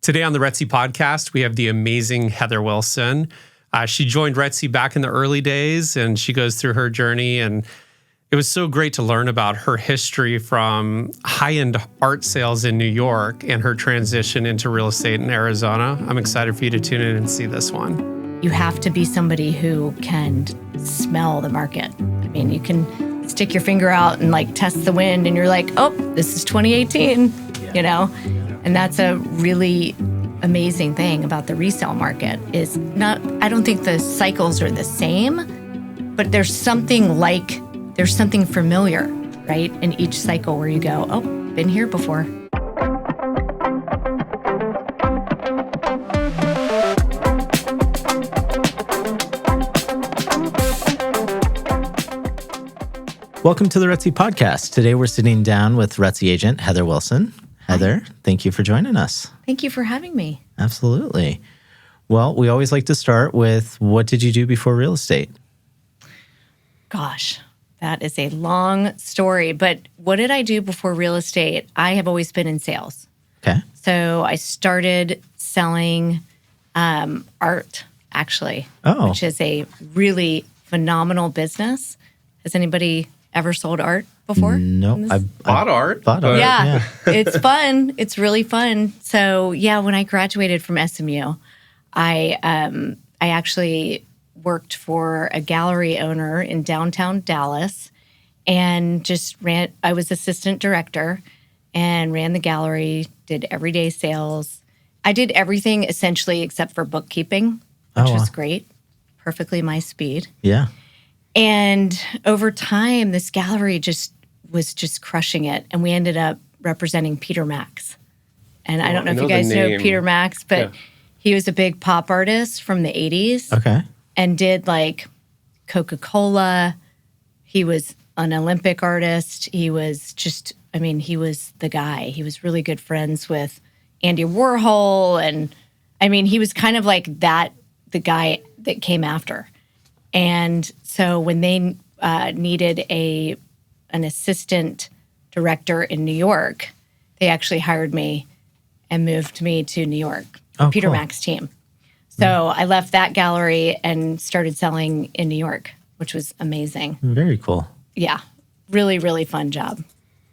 Today on the RETSY podcast, we have the amazing Heather Wilson. She joined RETSY back in the early days, and she goes through her journey. And it was so great to learn about her history from high-end art sales in New York and her transition into real estate in Arizona. I'm excited for you to tune in and see this one. You have to be somebody who can smell the market. I mean, you can stick your finger out and test the wind, and you're like, oh, this is 2018, And that's a really amazing thing about the resale market is I don't think the cycles are the same, but there's something familiar, right? In each cycle where you go, oh, been here before. Welcome to the RETSY podcast. Today we're sitting down with RETSY agent Heather Wilson. Heather, thank you for joining us. Thank you for having me. Absolutely. Well, we always like to start with, what did you do before real estate? Gosh, that is a long story. But what did I do before real estate? I have always been in sales. Okay. So I started selling art, actually, which is a really phenomenal business. Has anybody ever sold art before? No, I bought art. Yeah, it's fun. It's really fun. So yeah, when I graduated from SMU, I actually worked for a gallery owner in downtown Dallas and I was assistant director and ran the gallery, did everyday sales. I did everything essentially except for bookkeeping, which was great. Perfectly my speed. Yeah. And over time, this gallery was crushing it. And we ended up representing Peter Max. And I don't know if you guys know Peter Max, but he was a big pop artist from the 80s. Okay. And did Coca-Cola. He was an Olympic artist. He was he was the guy. He was really good friends with Andy Warhol. And he was kind of like that, the guy that came after. And so when they needed an assistant director in New York, they actually hired me and moved me to New York, Peter Max team. So I left that gallery and started selling in New York, which was amazing. Very cool. Yeah, really, really fun job.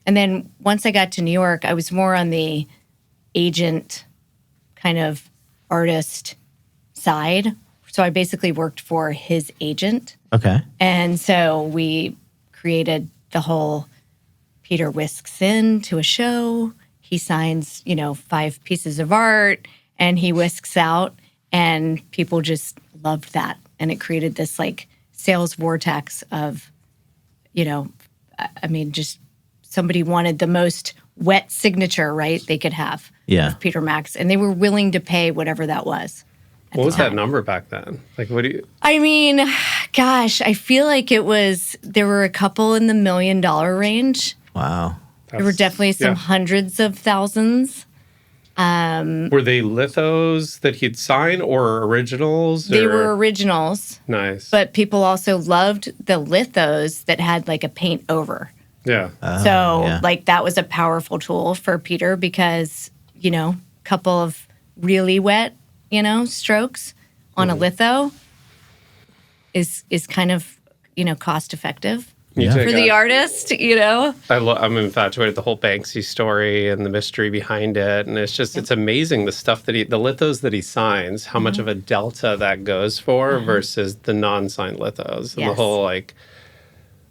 And then once I got to New York, I was more on the agent kind of artist side. So I basically worked for his agent. Okay. And so we created the whole Peter whisks in to a show. He signs, 5 pieces of art and he whisks out, and people just loved that. And it created this sales vortex of, just somebody wanted the most wet signature, right, they could have of Peter Max. And they were willing to pay whatever that was. What was that number back then? What do you... Gosh, I feel like there were a couple in the $1 million range. Wow. There were definitely some hundreds of thousands. Were they lithos that he'd sign or originals? They were originals. Nice. But people also loved the lithos that had a paint over. Yeah. That was a powerful tool for Peter because, a couple of really wet strokes on a litho is kind of, cost effective for the artist, I'm infatuated with the whole Banksy story and the mystery behind it. And it's amazing the stuff that the lithos that he signs, how much of a delta that goes for versus the non-signed lithos. And the whole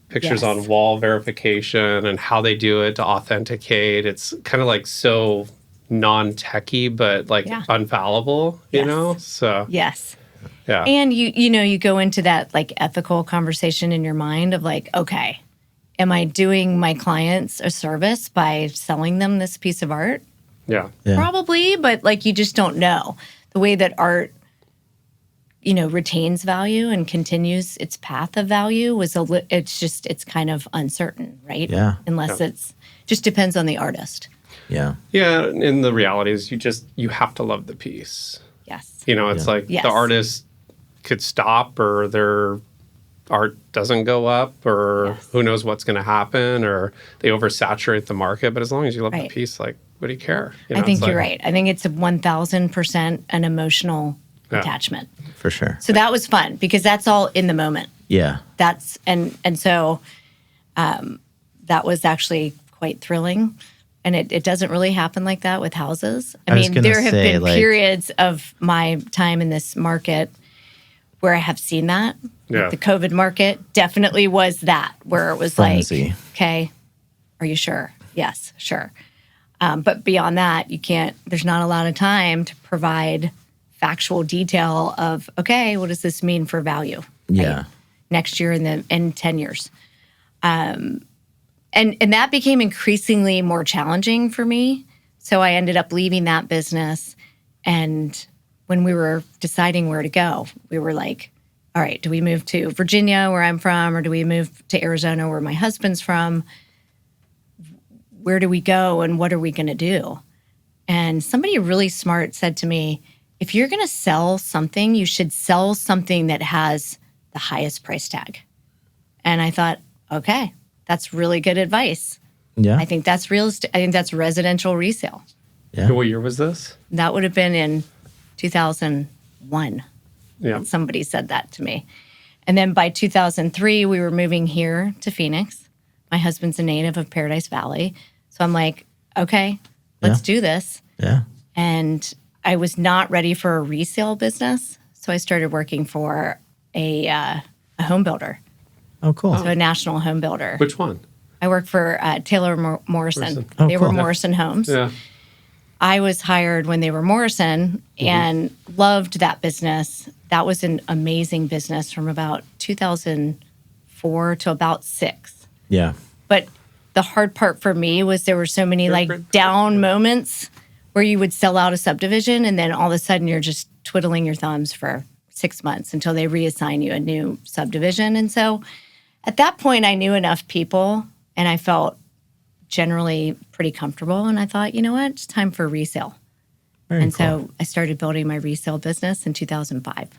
pictures on wall verification and how they do it to authenticate. It's kind of so non-techy, but unfallible, you know? So yes. Yeah. And you go into that ethical conversation in your mind of okay, am I doing my clients a service by selling them this piece of art? Yeah. Probably, but you just don't know. The way that art, retains value and continues its path of value it's kind of uncertain, right? Yeah. Unless it's just depends on the artist. Yeah. Yeah, and the reality is you have to love the piece. Yes. It's the artist could stop or their art doesn't go up or who knows what's going to happen or they oversaturate the market. But as long as you love the piece, would he care? I think it's you're like- right. I think it's a 1,000% an emotional Yeah. attachment. For sure. So that was fun because that's all in the moment. Yeah. That's and so that was actually quite thrilling. And it doesn't really happen like that with houses. I was mean, gonna there have say, been like- periods of my time in this market where I have seen that. Yeah. The COVID market definitely was that, where it was Frenzy. like, okay, are you sure? Yes, sure. But beyond that, you can't, there's not a lot of time to provide factual detail of, okay, what does this mean for value? Yeah. Next year and in 10 years. And that became increasingly more challenging for me. So I ended up leaving that business. And when we were deciding where to go, we were like, all right, do we move to Virginia, where I'm from, or do we move to Arizona, where my husband's from? Where do we go and what are we going to do? And somebody really smart said to me, if you're going to sell something, you should sell something that has the highest price tag. And I thought, okay, that's really good advice. Yeah. I think that's real estate. I think that's residential resale. Yeah. What year was this? That would have been in 2001. Yeah. Somebody said that to me. And then by 2003, we were moving here to Phoenix. My husband's a native of Paradise Valley. So I'm like, okay, let's do this. Yeah. And I was not ready for a resale business. So I started working for a home builder, Oh, cool. so a national home builder. Which one? I worked for Taylor Morrison. Oh, They were cool. Morrison Homes. Yeah. I was hired when they were Morrison and loved that business. That was an amazing business from about 2004 to about 6. Yeah. But the hard part for me was there were so many like down moments where you would sell out a subdivision and then all of a sudden you're just twiddling your thumbs for 6 months until they reassign you a new subdivision. And so at that point, I knew enough people and I felt generally pretty comfortable. And I thought, you know what, it's time for resale. Very And cool. so I started building my resale business in 2005.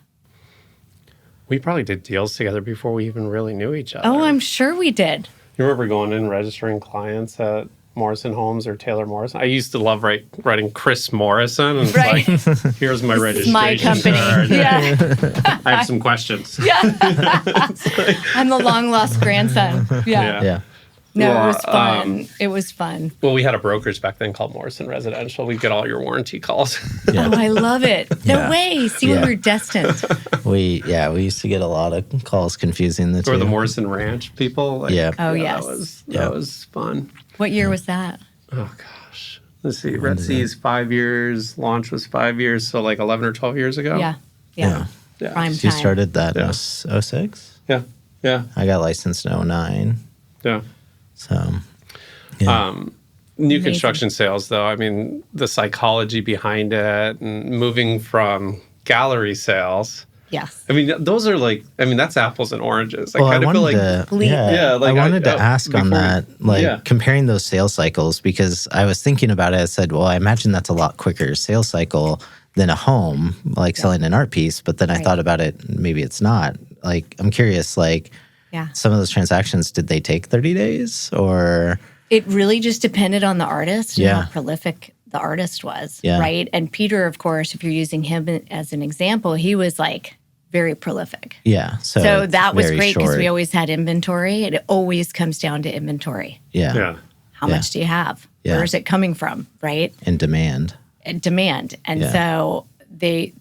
We probably did deals together before we even really knew each other. Oh, I'm sure we did. You remember going in registering clients at Morrison Homes or Taylor Morrison? I used to love writing Chris Morrison. And it's Right. like, here's my registration My company. card. Yeah. I have some questions. I'm the long lost grandson. Yeah. Yeah. No, it Well, was fun. It was fun. Well, we had a brokerage back then called Morrison Residential. We'd get all your warranty calls. Yeah. Oh, I love it. No Yeah. way. See, Yeah. we were destined. We used to get a lot of calls confusing the two. Or the Morrison Ranch people. Like, Yeah. Oh, yes. That was fun. What year was that? Oh, gosh. Let's see. RETSY is 5 years. Launch was 5 years. So like 11 or 12 years ago. Yeah. Yeah. Yeah. Prime So you time. started that in Yeah. 06? Yeah. Yeah. I got licensed in 09. Yeah. So, yeah. New Amazing. construction sales, though, I mean, the psychology behind it and moving from gallery sales. Yes. I mean, those are like, I mean, that's apples and oranges. Well, I kind of feel wanted like, to, yeah, Yeah, like I wanted to I- ask on before we- that, like Yeah. comparing those sales cycles, because I was thinking about it. I said, well, I imagine that's a lot quicker sales cycle than a home, like selling an art piece. But then I Right. thought about it, maybe it's not. Like, I'm curious, like Yeah. some of those transactions, did they take 30 days or? It really just depended on the artist and Yeah. how prolific the artist was. Yeah. Right. And Peter, of course, if you're using him as an example, he was like very prolific. Yeah. So it's that was very great because short. we always had inventory. It always comes down to inventory. Yeah. yeah. How Yeah. much do you have? Yeah. Where is it coming from? Right. And demand. And demand. And Yeah. so they,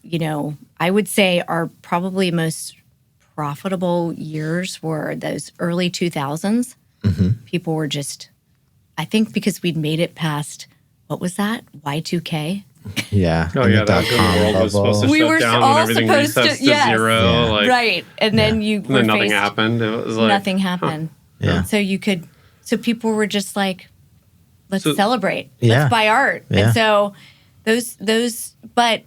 I would say our probably most profitable years were those early 2000s. Mm-hmm. People were just, I think because we'd made it past, what was that? Y2K? Yeah. Oh, and yeah, the that dot-com world was supposed to bubble. We shut were down all when everything supposed to- resets to yes. zero. Yeah. Like, Right. And then you And were then nothing faced, happened. It was like, nothing happened. Yeah. So people were just like, let's So- celebrate. Yeah. Let's buy art. Yeah. And so those, but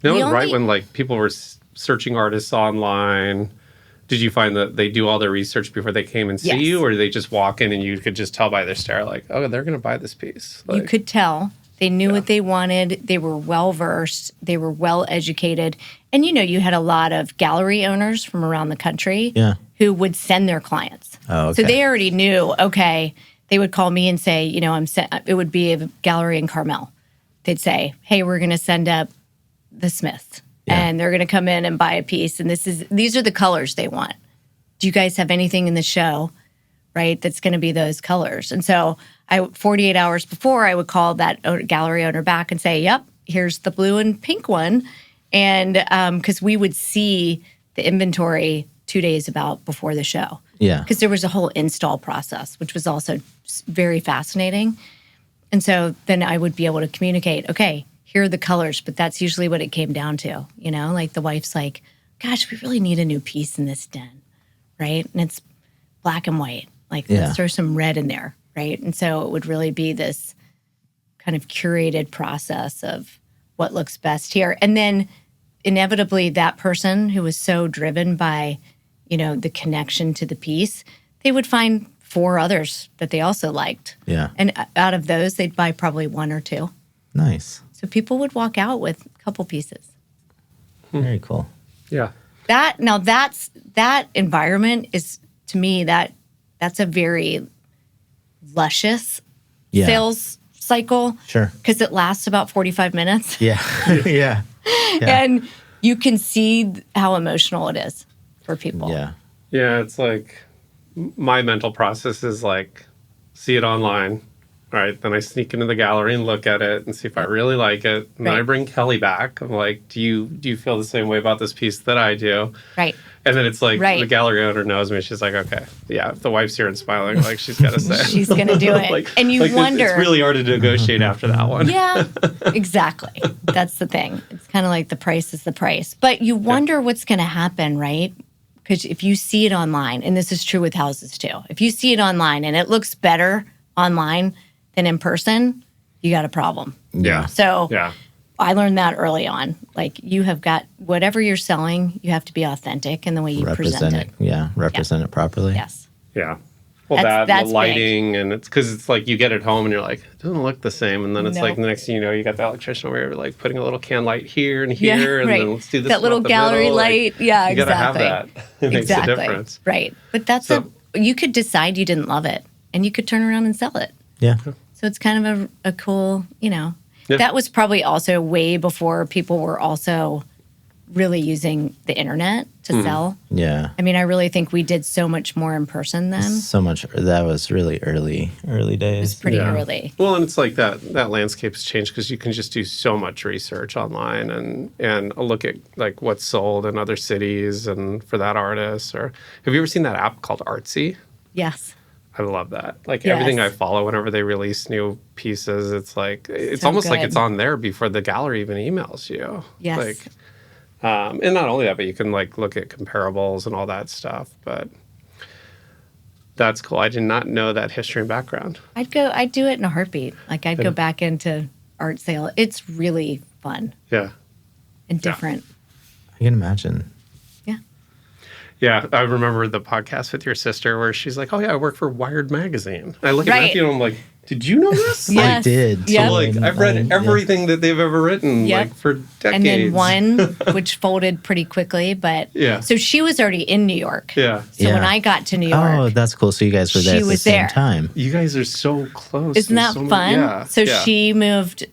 That was The right only- when like people were searching artists online. Did you find that they do all their research before they came and see Yes. you, or did they just walk in and you could just tell by their stare, like, oh, they're going to buy this piece? you Like, could tell they knew what they wanted. They were well versed. They were well educated. And you had a lot of gallery owners from around the country Yeah. who would send their clients. Oh, okay. So they already knew, okay, they would call me and say, it would be a gallery in Carmel. They'd say, hey, we're going to send up the Smiths and they're going to come in and buy a piece. And these are the colors they want. Do you guys have anything in the show, right, that's going to be those colors? And so 48 hours before, I would call that gallery owner back and say, yep, here's the blue and pink one. And because we would see the inventory 2 days before the show. Yeah. Because there was a whole install process, which was also very fascinating. And so then I would be able to communicate, okay, here are the colors, but that's usually what it came down to. Like the wife's like, gosh, we really need a new piece in this den, right? And it's black and white. Like, let's throw some red in there, right? And so it would really be this kind of curated process of what looks best here. And then inevitably that person who was so driven by, the connection to the piece, they would find 4 others that they also liked. Yeah. And out of those, they'd buy probably 1 or 2. Nice. So people would walk out with a couple pieces. Very cool. Yeah. That environment is, to me, that's a very luscious sales cycle. Sure. Because it lasts about 45 minutes. Yeah. Yeah. And you can see how emotional it is for people. Yeah. Yeah, it's like my mental process is like, see it online, right? Then I sneak into the gallery and look at it and see if I really like it. And then I bring Kelly back. I'm like, do you feel the same way about this piece that I do? Right. And then it's like the gallery owner knows me. She's like, okay, yeah, if the wife's here and smiling, like she's got to say. She's going to do it. Like, and you wonder. It's really hard to negotiate after that one. Yeah, exactly. That's the thing. It's kind of like the price is the price. But you wonder what's going to happen, right? Because if you see it online, and this is true with houses too, if you see it online and it looks better online than in person, you got a problem. Yeah. So I learned that early on. Like, you have got, whatever you're selling, you have to be authentic in the way you present it. Yeah, represent it properly. Yes. Yeah. Well, That's the lighting, and it's because it's like you get it home and you're like, it doesn't look the same. And then it's like the next thing you know, you got the electrician over here like putting a little can light here and here. And then let's do this. That little gallery light. Like, yeah, you exactly. You got to have that. It makes a difference. Right. But that's you could decide you didn't love it and you could turn around and sell it. Yeah. So it's kind of a cool, that was probably also way before people were also really using the internet to sell. Yeah. I mean, I really think we did so much more in person then. So much. That was really early days. It was pretty early. Well, and it's like that landscape's changed because you can just do so much research online and look at like what's sold in other cities and for that artist. Or have you ever seen that app called RETSY? Yes. I love that. Like everything I follow whenever they release new pieces, it's like it's almost like it's on there before the gallery even emails you. Yes. Like, and not only that, but you can like look at comparables and all that stuff. But that's cool. I did not know that history and background. I'd do it in a heartbeat. Like I'd go back into art sale. It's really fun. Yeah. And different. I can imagine. Yeah, I remember the podcast with your sister where she's like, "Oh yeah, I work for Wired magazine." I look at Matthew and I'm like, "Did you know this?" Yes. I did. So like, I've read everything that they've ever written, like for decades. And then one, which folded pretty quickly, but so she was already in New York. Yeah. So when I got to New York, oh, that's cool. So you guys were there at the same time. You guys are so close. Isn't that fun? Yeah. So she moved.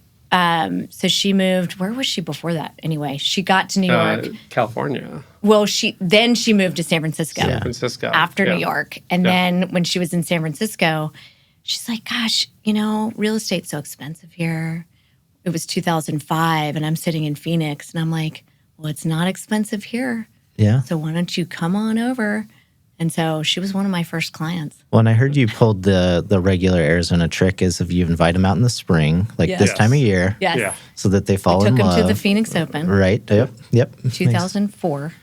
Where was she before that? Anyway, she got to New York, California. Well, she moved to San Francisco. San Francisco after New York, and then when she was in San Francisco, she's like, "Gosh, real estate's so expensive here." It was 2005, and I'm sitting in Phoenix, and I'm like, "Well, it's not expensive here. Yeah. So why don't you come on over?" And so she was one of my first clients. Well, and I heard you pulled the regular Arizona trick is if you invite them out in the spring, like this time of year, so that they fall in love. Took them to the Phoenix Open. Right. Yep. 2004.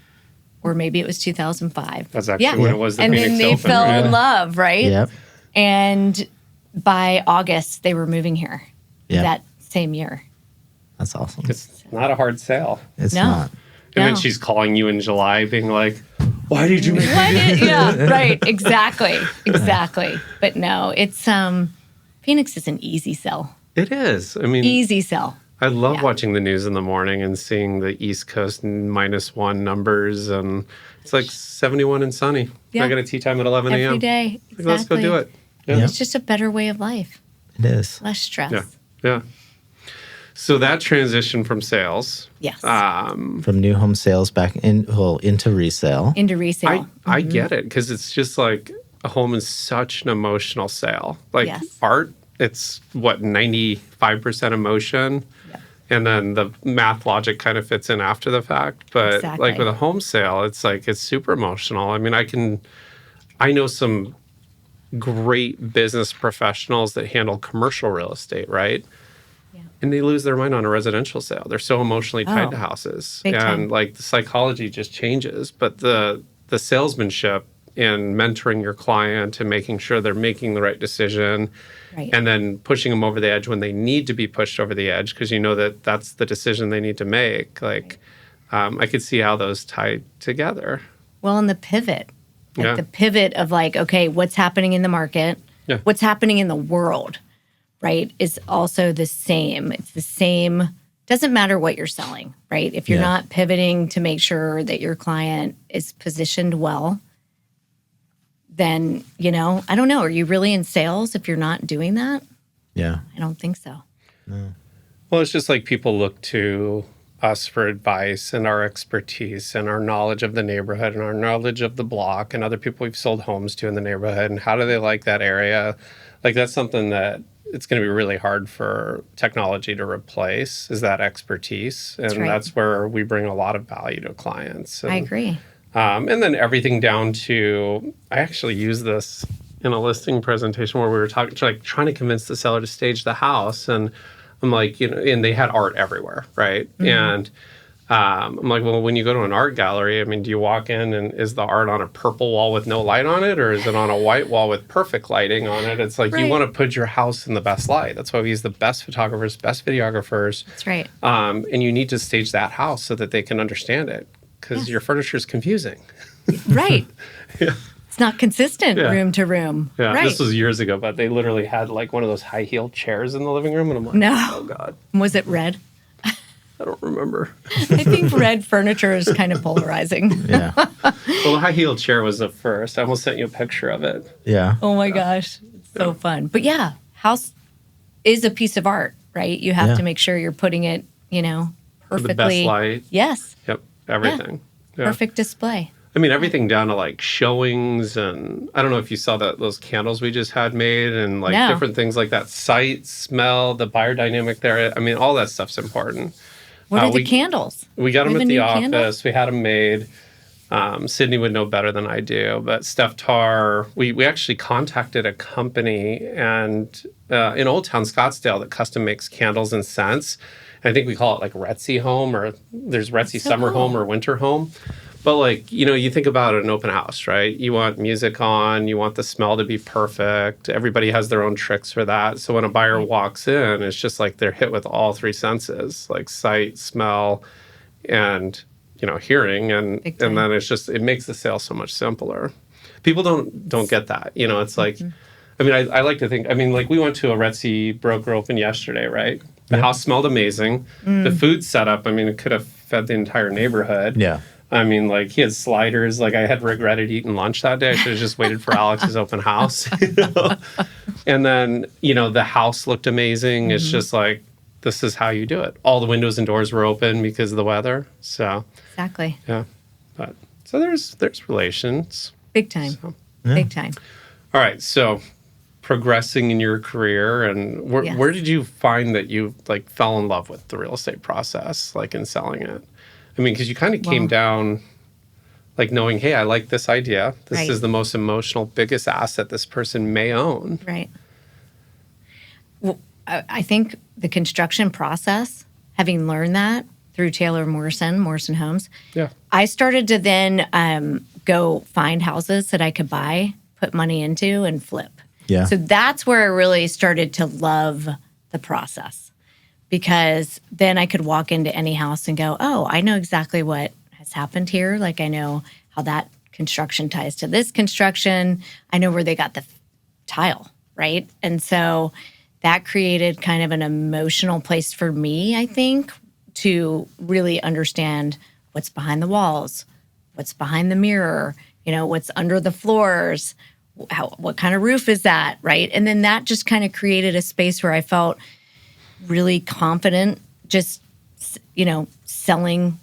Or maybe it was 2005. That's actually when it was the and Phoenix then they Open, fell in love, right? Yep. And by August, they were moving here that same year. That's awesome. It's not a hard sale. It's not. And then she's calling you in July being like, why did you make me? Right. Exactly. But no, it's, Phoenix is an easy sell. It is. I mean, easy sell. I love watching the news in the morning and seeing the East Coast -1 numbers. And it's like 71 and sunny. I got a tea time at 11 a.m. Every day. Exactly. Let's go do it. Yeah. It's just a better way of life, It is. less stress. Yeah. Yeah. So that transition from sales. Yes. From new home sales back into resale. Into resale. I get it, because it's just like a home is such an emotional sale. Like Yes. art, it's what, 95% emotion. Yep. And then the math logic kind of fits in after the fact. But Exactly. like with a home sale, it's like it's super emotional. I mean, I know some great business professionals that handle commercial real estate, right? Yeah. And they lose their mind on a residential sale. They're so emotionally tied Oh, to houses. big And time. like the psychology just changes. But the salesmanship and mentoring your client and making sure they're making the right decision, Right. and then pushing them over the edge when they need to be pushed over the edge, because you know that that's the decision they need to make. Like, I could see how those tie together. Well, and the pivot, like Yeah. the pivot of like, okay, what's happening in the market? Yeah. What's happening in the world, right? Is also the same. It's the same. Doesn't matter what you're selling, right? If you're Yeah. not pivoting to make sure that your client is positioned well, then, I don't know. Are you really in sales if you're not doing that? Yeah. I don't think so. Well, it's just like people look to us for advice and our expertise and our knowledge of the neighborhood and our knowledge of the block and other people we've sold homes to in the neighborhood, and how do they like that area. Like, that's something that it's going to be really hard for technology to replace, is that expertise. And right. that's where we bring a lot of value to clients. I And, agree. and then everything down to, I actually use this in a listing presentation where we were trying to convince the seller to stage the house. And I'm like, and they had art everywhere, right? And I'm like, well, when you go to an art gallery, I mean, do you walk in and is the art on a purple wall with no light on it, or is it on a white wall with perfect lighting on it? It's like, you Right. want to put your house in the best light. That's why we use the best photographers, best videographers. That's right. And you need to stage that house so that they can understand it, because your furniture is confusing. Right. It's not consistent Yeah. room to room. Yeah, Right. this was years ago, but they literally had like one of those high heel chairs in the living room, and I'm like, No. oh God, Was it red? I don't remember. I think red furniture is kind of polarizing. Yeah. Well, the high heel chair was the first. I almost sent you a picture of it. Yeah. Oh my gosh. It's so fun. But yeah, house is a piece of art, right? You have Yeah. to make sure you're putting it, perfectly. The best light. Yes. Yep, everything. Yeah. Perfect display. I mean, everything down to like showings, and I don't know if you saw those candles we just had made, and like No. different things like that. Sight, smell, the buyer dynamic there. I mean, all that stuff's important. What are the we- candles? We got We them have at a the new office. candle? We had them made. Sydney would know better than I do, but Steph Tar, we actually contacted a company and in Old Town Scottsdale that custom makes candles and scents. I think we call it like RETSY home, or there's RETSY so summer cool. home or winter home. But like, you think about an open house, right? You want music on, you want the smell to be perfect. Everybody has their own tricks for that. So when a buyer walks in, it's just like they're hit with all three senses, like sight, smell, and hearing, and Big time. then it makes the sale so much simpler. People don't get that. It's like, I mean, I like to think, I mean, like we went to a RETSY broker open yesterday, right? The house smelled amazing. The food setup, I mean, it could have fed the entire neighborhood. Yeah. I mean, like he had sliders. Like I had regretted eating lunch that day. I should have just waited for Alex's open house. And then, the house looked amazing. It's just like, this is how you do it. All the windows and doors were open because of the weather. So, Exactly. yeah. But so there's relations. Big time. So. Big time. All right. So progressing in your career, and Yes. where did you find that you like fell in love with the real estate process, like in selling it? I mean, because you kind of came Well- down like knowing, hey, I like this idea. This Right. is the most emotional, biggest asset this person may own. Right. Well, I think the construction process, having learned that through Taylor Morrison Homes, Yeah. I started to then go find houses that I could buy, put money into, and flip. Yeah. So that's where I really started to love the process, because then I could walk into any house and go, oh, I know exactly what has happened here. Like I know how that construction ties to this construction. I know where they got the tile, right? And so that created kind of an emotional place for me, I think, to really understand what's behind the walls, what's behind the mirror, what's under the floors, what kind of roof is that, right? And then that just kind of created a space where I felt really confident just, selling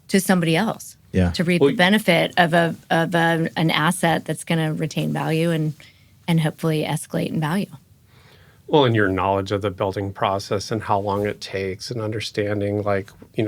to somebody else to reap the benefit of an asset that's going to retain value and hopefully escalate in value. Well, and your knowledge of the building process and how long it takes and understanding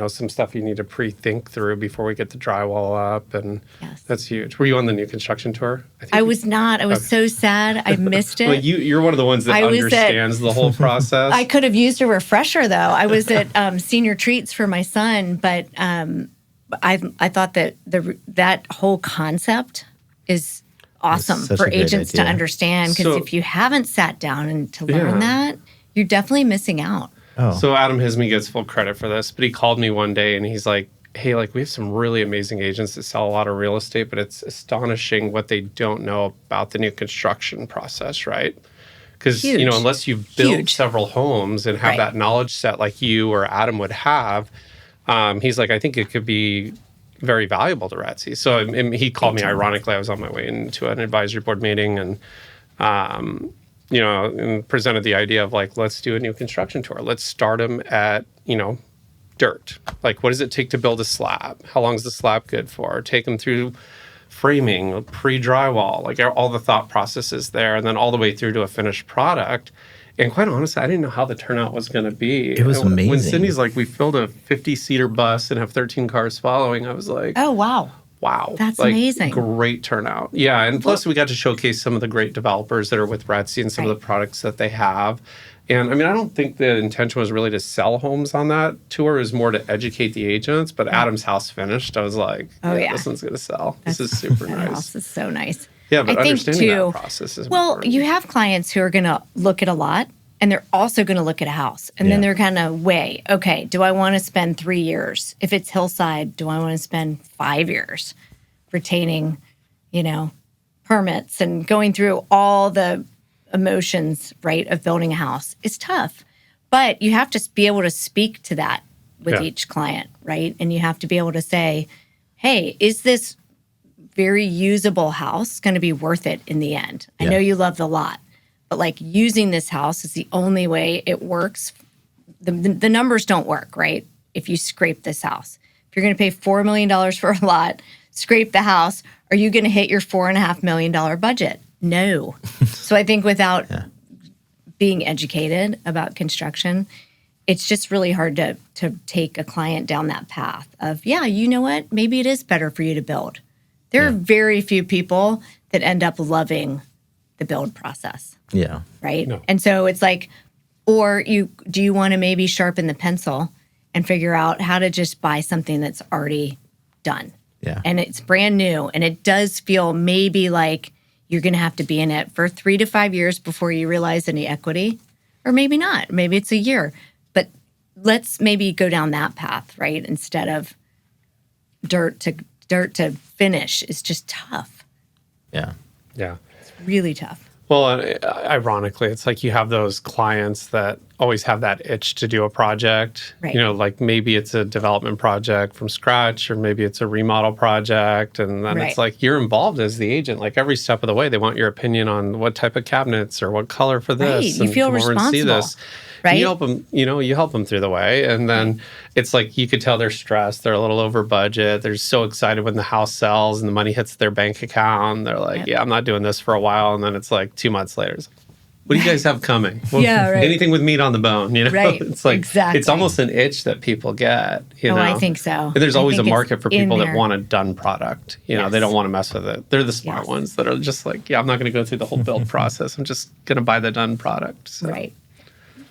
some stuff you need to pre-think through before we get the drywall up. And that's huge. Were you on the new construction tour? I was not. I was so sad. I missed it. Well, you're one of the ones that understands the whole process. I could have used a refresher though. I was at senior treats for my son, but I thought that that whole concept is awesome for agents to understand, because if you haven't sat down and to learn that, you're definitely missing out. So Adam Hisme gets full credit for this, but he called me one day and he's like, hey, we have some really amazing agents that sell a lot of real estate, but it's astonishing what they don't know about the new construction process, right? Because, unless you've built several homes and have that knowledge set like you or Adam would have, he's like, I think it could be very valuable to RETSY. So he called me, ironically, I was on my way into an advisory board meeting and, and presented the idea of let's do a new construction tour. Let's start them at, dirt. What does it take to build a slab? How long is the slab good for? Take them through framing, pre-drywall, all the thought processes there, and then all the way through to a finished product. And quite honestly, I didn't know how the turnout was going to be. It was amazing. When Cindy's we filled a 50-seater bus and have 13 cars following, I was like, oh, wow. That's amazing. Great turnout. Yeah, and plus we got to showcase some of the great developers that are with RETSY and some of the products that they have. And I don't think the intention was really to sell homes on that tour. It was more to educate the agents. But Adam's house finished. I was like, this one's going to sell. This is super nice. That house is so nice. Yeah, but understanding that process is important. You have clients who are going to look at a lot, and they're also going to look at a house. And then they're going to weigh, okay, do I want to spend 3 years? If it's hillside, do I want to spend 5 years retaining, permits and going through all the emotions, right, of building a house? It's tough. But you have to be able to speak to that with each client, right? And you have to be able to say, hey, is this very usable house going to be worth it in the end? I know you love the lot, but using this house is the only way it works. The numbers don't work, right? If you scrape this house, if you're going to pay $4 million for a lot, scrape the house, are you going to hit your $4.5 million budget? No. So I think without being educated about construction, it's just really hard to take a client down that path of, you know what? Maybe it is better for you to build. There are very few people that end up loving the build process. Yeah. Right? No. And so it's do you want to maybe sharpen the pencil and figure out how to just buy something that's already done? Yeah. And it's brand new. And it does feel maybe like you're going to have to be in it for 3 to 5 years before you realize any equity, or maybe not. Maybe it's a year. But let's maybe go down that path, right? Instead of dirt to finish is just tough. Yeah. Yeah. It's really tough. Well, ironically, it's you have those clients that always have that itch to do a project. Right. Maybe it's a development project from scratch, or maybe it's a remodel project. And then it's you're involved as the agent. Every step of the way, they want your opinion on what type of cabinets or what color for this. Right. You feel responsible. See this. Right. You help them, you help them through the way. And then it's you could tell they're stressed. They're a little over budget. They're so excited when the house sells and the money hits their bank account. They're I'm not doing this for a while. And then it's 2 months later. It's what do you guys have coming? Well, right. Anything with meat on the bone, Right. It's exactly. It's almost an itch that people get, Oh, I think so. And there's always a market for people that want a done product. They Yes. don't want to mess with it. They're the smart ones that are just I'm not going to go through the whole build process. I'm just going to buy the done product. So. Right.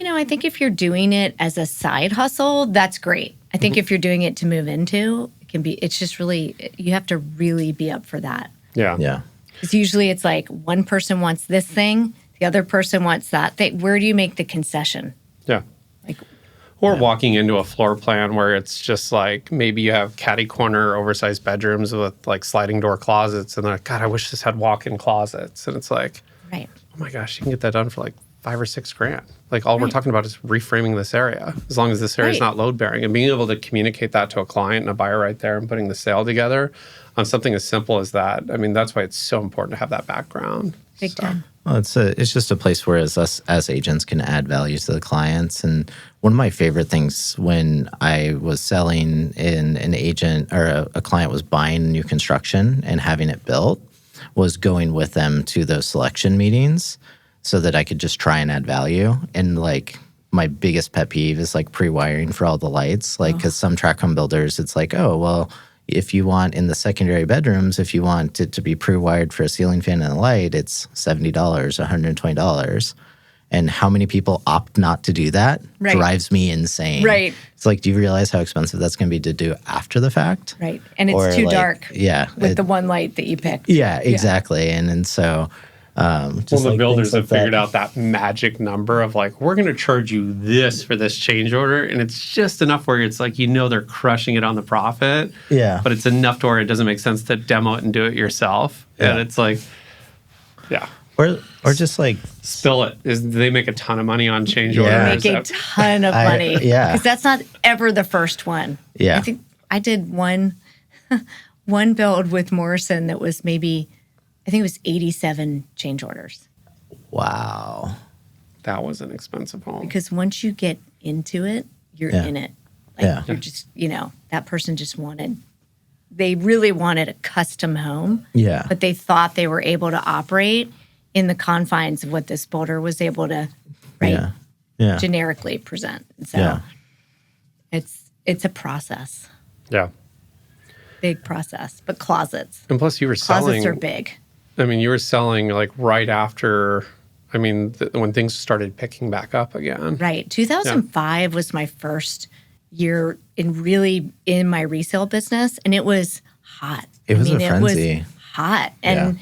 I think if you're doing it as a side hustle, that's great. I think if you're doing it to move into, it's just really, you have to really be up for that. Yeah. Yeah. Because usually it's one person wants this thing, the other person wants that thing. Where do you make the concession? Yeah. Or walking into a floor plan where it's just maybe you have catty corner oversized bedrooms with sliding door closets, and they're God, I wish this had walk-in closets. And it's right. Oh my gosh, you can get that done for 5 or 6 grand. Like all we're Right. talking about is reframing this area. As long as this area is Right. not load bearing, and being able to communicate that to a client and a buyer right there and putting the sale together on something as simple as that. I mean, that's why it's so important to have that background. Big time. Well, it's just a place where us as agents can add value to the clients. And one of my favorite things when I was selling in an agent or a client was buying new construction and having it built was going with them to those selection meetings so that I could just try and add value. And like my biggest pet peeve is like pre-wiring for all the lights. Like, because some tract home builders, it's like, oh, well, if you want in the secondary bedrooms, if you want it to be pre-wired for a ceiling fan and a light, it's $70, $120. And how many people opt not to do that Right. drives me insane. Right. It's like, do you realize how expensive that's going to be to do after the fact? Right. And it's Or, too like, dark Yeah. with the one light that you picked. Yeah, exactly. And so Well, just the like builders things like have figured that. out that magic number of like, we're going to charge you this for this change order. And it's just enough where it's like, they're crushing it on the profit. Yeah. But it's enough to where it doesn't make sense to demo it and do it yourself. And Yeah. it's like, yeah. Or just like, Spill it. They make a ton of money on change Yeah. orders. Make a ton of money. yeah. Because that's not ever the first one. Yeah. I think I did one build with Morrison that was maybe, I think it was 87 change orders. wow. That was an expensive home. Because once you get into it, you're Yeah. in it. Like Yeah. you're just, that person just they really wanted a custom home. Yeah. But they thought they were able to operate in the confines of what this builder was able to, Yeah. Yeah. generically present. And so Yeah. it's a process, Yeah. big process. But closets And plus you were selling. are big. I mean, you were selling like right after, when things started picking back up again. Right. 2005 was my first year in my resale business, and it was hot. It was a It frenzy. was hot. And Yeah.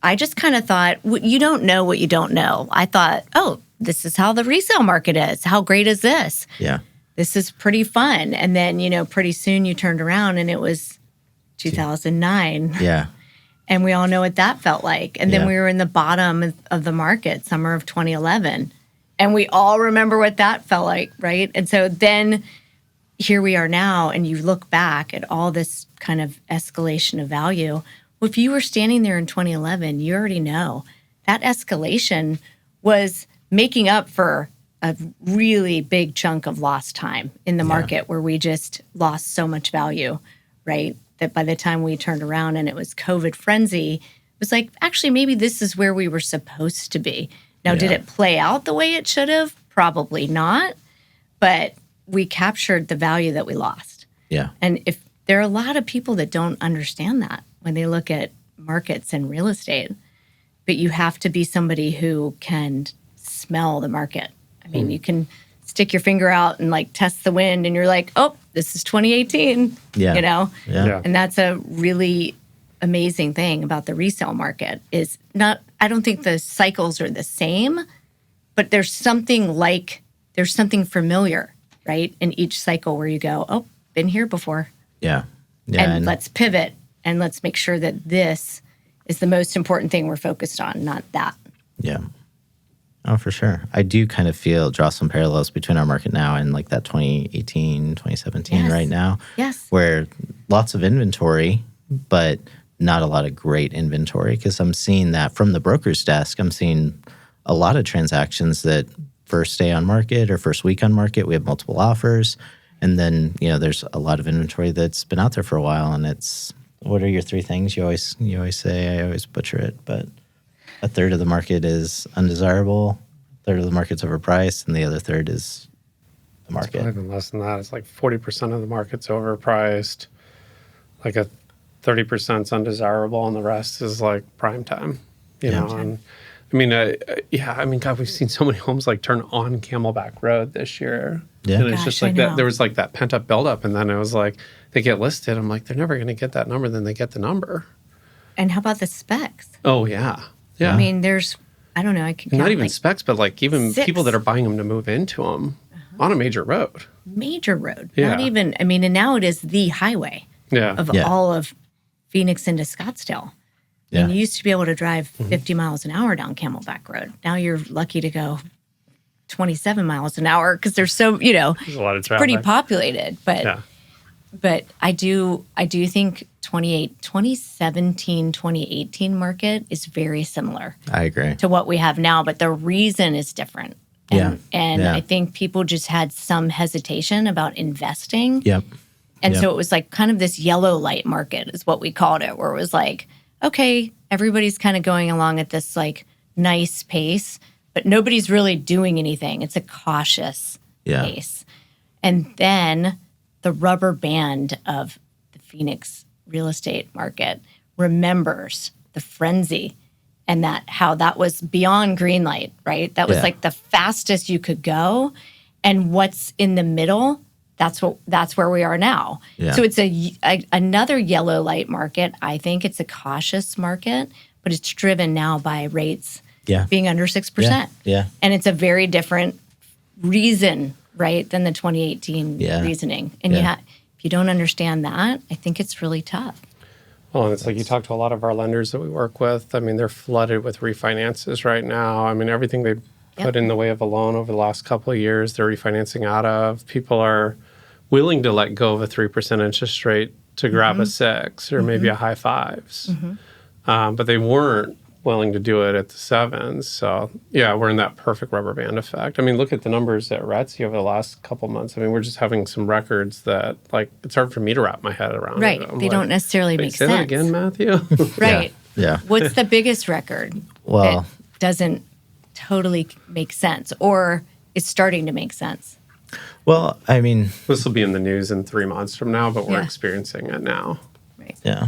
I just kind of thought, you don't know what you don't know. I thought, oh, this is how the resale market is. How great is this? Yeah. This is pretty fun. And then, pretty soon you turned around and it was 2009. Yeah. And we all know what that felt like. And then Yeah. we were in the bottom of the market, summer of 2011. And we all remember what that felt like, right? And so then here we are now, and you look back at all this kind of escalation of value. Well, if you were standing there in 2011, you already know that escalation was making up for a really big chunk of lost time in the market where we just lost so much value, right? That by the time we turned around and it was COVID frenzy, it was like, actually, maybe this is where we were supposed to be. Now, did Yeah. it play out the way it should have? Probably not. But we captured the value that we lost. Yeah. And if there are a lot of people that don't understand that when they look at markets and real estate, but you have to be somebody who can smell the market. I mean, you can stick your finger out and like test the wind and you're like, oh, this is 2018, Yeah. Yeah. And that's a really amazing thing about the resale market is I don't think the cycles are the same, but there's something familiar, right? In each cycle where you go, oh, been here before. Yeah. Yeah. And let's pivot and let's make sure that this is the most important thing we're focused on, not that. Yeah. Oh, for sure. I do kind of draw some parallels between our market now and like that 2018, 2017 Yes. right now. Yes. Where lots of inventory, but not a lot of great inventory. Because I'm seeing that from the broker's desk, I'm seeing a lot of transactions that first day on market or first week on market, we have multiple offers. And then, there's a lot of inventory that's been out there for a while. And it's, what are your 3 things? You always say, I always butcher it, but a third of the market is undesirable, a third of the market's overpriced, and the other third is the market. Probably even less than that. It's like 40% of the market's overpriced. Like a 30% is undesirable, and the rest is like prime time. You know, and God, we've seen so many homes like turn on Camelback Road this year. Yeah. And it's Gosh, just I like that. know. There was like that pent up buildup, and then it was like they get listed. I'm like, they're never going to get that number. Then they get the number. And how about the specs? Oh yeah, yeah. I mean, there's, I don't know, I could not count, even like, specs, but like even 6. people that are buying them to move into them on a major road. major road. Yeah. Not even, and now it is the highway Yeah. of Yeah. all of Phoenix into Scottsdale. Yeah. And you used to be able to drive 50 miles an hour down Camelback Road. Now you're lucky to go 27 miles an hour because there's so, you know, There's a lot of it's pretty traffic. populated. But Yeah. but I do think 2017, 2018 market is very similar I agree. to what we have now, but the reason is different. And Yeah. I think people just had some hesitation about investing. Yep. And Yep. so it was like kind of this yellow light market is what we called it, where it was like, okay, everybody's kind of going along at this like nice pace, but nobody's really doing anything. It's a cautious Yeah. pace. And then the rubber band of the Phoenix real estate market remembers the frenzy and that how that was beyond green light, right? That was Yeah. like the fastest you could go. And what's in the middle, that's where we are now. Yeah. So it's another yellow light market. I think it's a cautious market, but it's driven now by rates Yeah. being under 6%. Yeah. And it's a very different reason, right, than the 2018 Yeah. reasoning. And Yeah. if you don't understand that, I think it's really tough. Well, and it's like you talk to a lot of our lenders that we work with. I mean, they're flooded with refinances right now. I mean, everything they put in the way of a loan over the last couple of years, they're refinancing out of. People are willing to let go of a 3% interest rate to grab a 6 or maybe a high 5s. But they weren't willing to do it at the 7s. So, yeah, we're in that perfect rubber band effect. I mean, look at the numbers at RETSY over the last couple months. I mean, we're just having some records that, like, it's hard for me to wrap my head around. Right. I'm They like, don't necessarily "Wait, make say sense. that again, Matthew? Right. Yeah. What's the biggest record Well- that doesn't totally make sense or is starting to make sense? Well, I mean, This will be in the news in 3 months from now, but we're Yeah. experiencing it now. Right. yeah.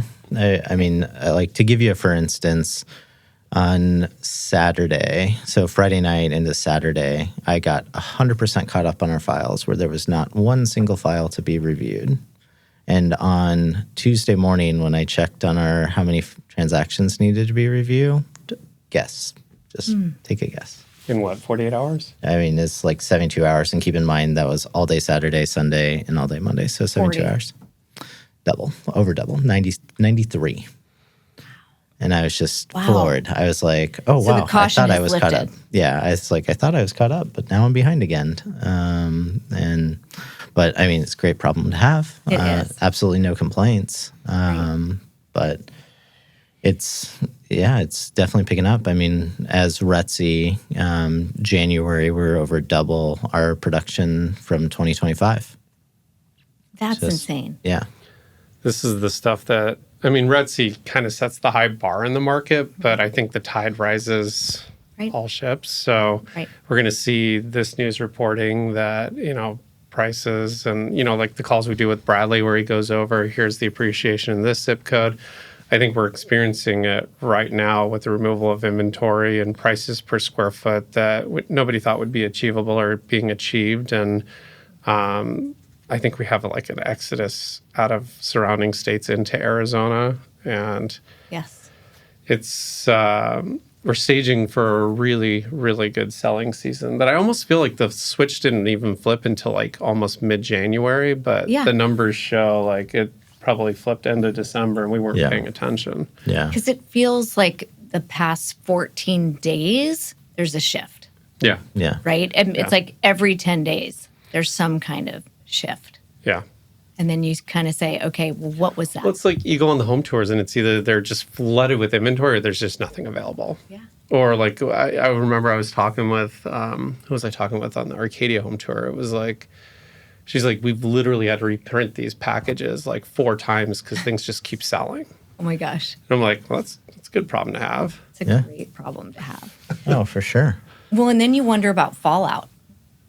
I mean, like to give you a for instance, on Saturday, so Friday night into Saturday, I got 100% caught up on our files where there was not one single file to be reviewed. And on Tuesday morning, when I checked on our how many transactions needed to be reviewed, guess. Just take a guess. In what, 48 hours? I mean, it's like 72 hours. And keep in mind, that was all day Saturday, Sunday, and all day Monday. So 72 40. hours. Over double, 93. And I was just Wow. floored. I was like, oh, So the wow. I caution thought I is was caught up. lifted. Yeah. I thought I was caught up, but now I'm behind again. But I mean, it's a great problem to have. It is. Absolutely no complaints. But it's definitely picking up. I mean, as RETSY, January, we're over double our production from 2025. That's Just- insane. Yeah. This is the stuff that, I mean, RETSY kind of sets the high bar in the market, but I think the tide rises Right. all ships. So Right. we're going to see this news reporting that, prices and, like the calls we do with Bradley where he goes over, here's the appreciation in this zip code. I think we're experiencing it right now with the removal of inventory and prices per square foot that nobody thought would be achievable or being achieved. And I think we have like an exodus out of surrounding states into Arizona. And Yes. it's we're staging for a really, really good selling season that I almost feel like the switch didn't even flip until like almost mid-January, but Yeah. the numbers show like it probably flipped end of December and we weren't Yeah. paying attention. Yeah. Because it feels like the past 14 days, there's a shift, Yeah. Yeah. right? And Yeah. it's like every 10 days, there's some kind of shift. Yeah. And then you kind of say, okay, well, what was that? Well, it's like you go on the home tours and it's either they're just flooded with inventory or there's just nothing available. Yeah. Or like I remember I was talking with who was I talking with on the Arcadia home tour? It was like she's like we've literally had to reprint these packages like 4 times because things just keep selling. Oh my gosh. And I'm like, well, that's a good problem to have. It's a Yeah. great problem to have. Oh, for sure. Well, and then you wonder about fallout.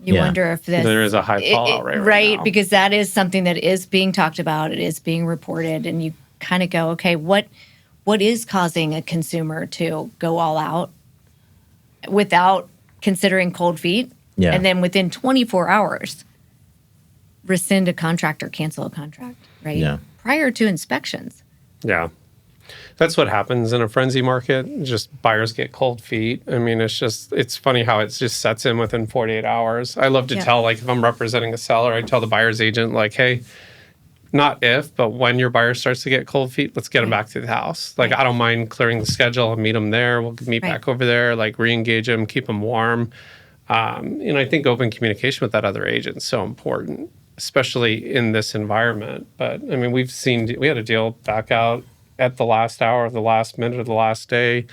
You Yeah. wonder if this There is a high fallout rate right now. because that is something that is being talked about. It is being reported, and you kind of go, okay, what is causing a consumer to go all out without considering cold feet? Yeah. And then within 24 hours, rescind a contract or cancel a contract, right? Yeah. Prior to inspections. Yeah. That's what happens in a frenzy market. Just buyers get cold feet. I mean, it's funny how it just sets in within 48 hours. I love to Yeah. tell, like, if I'm representing a seller, I tell the buyer's agent, like, hey, not if, but when your buyer starts to get cold feet, let's get them back to the house. Like, Right. I don't mind clearing the schedule and meet them there. We'll meet Right. back over there, like, re-engage them, keep them warm. And I think open communication with that other agent is so important, especially in this environment. But I mean, we had a deal back out at the last hour, the last minute of the last day.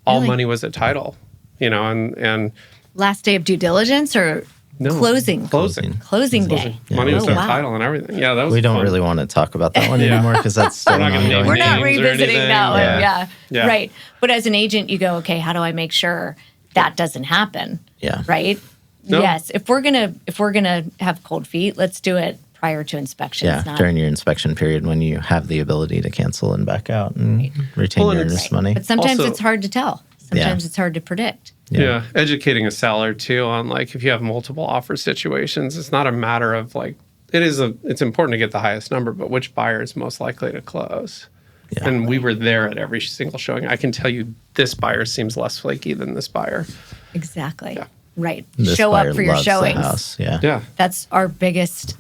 All Really? money was at title, and Last day of due diligence or no, closing? closing. Closing day. Money was Oh, at wow. title and everything. Yeah, that was We don't fun. really want to talk about that one anymore because that's still We're an not gonna name ongoing We're not names or revisiting anything. that one. Yeah. Yeah. Right. But as an agent, you go, okay, how do I make sure that doesn't happen? Yeah. Right. No. Yes. If we're gonna have cold feet, let's do it prior to inspections. Yeah, not, during your inspection period when you have the ability to cancel and back out and retain Well, your and earnest it's- money. But sometimes Also- it's hard to tell. Sometimes it's hard to predict. Yeah. Educating a seller too on like if you have multiple offer situations, it's not a matter of like it's important to get the highest number, but which buyer is most likely to close. Yeah. And we were there at every single showing. I can tell you this buyer seems less flaky than this buyer. Exactly. Yeah. Right. This Show buyer up for your loves the showings. house. Yeah. Yeah. That's our biggest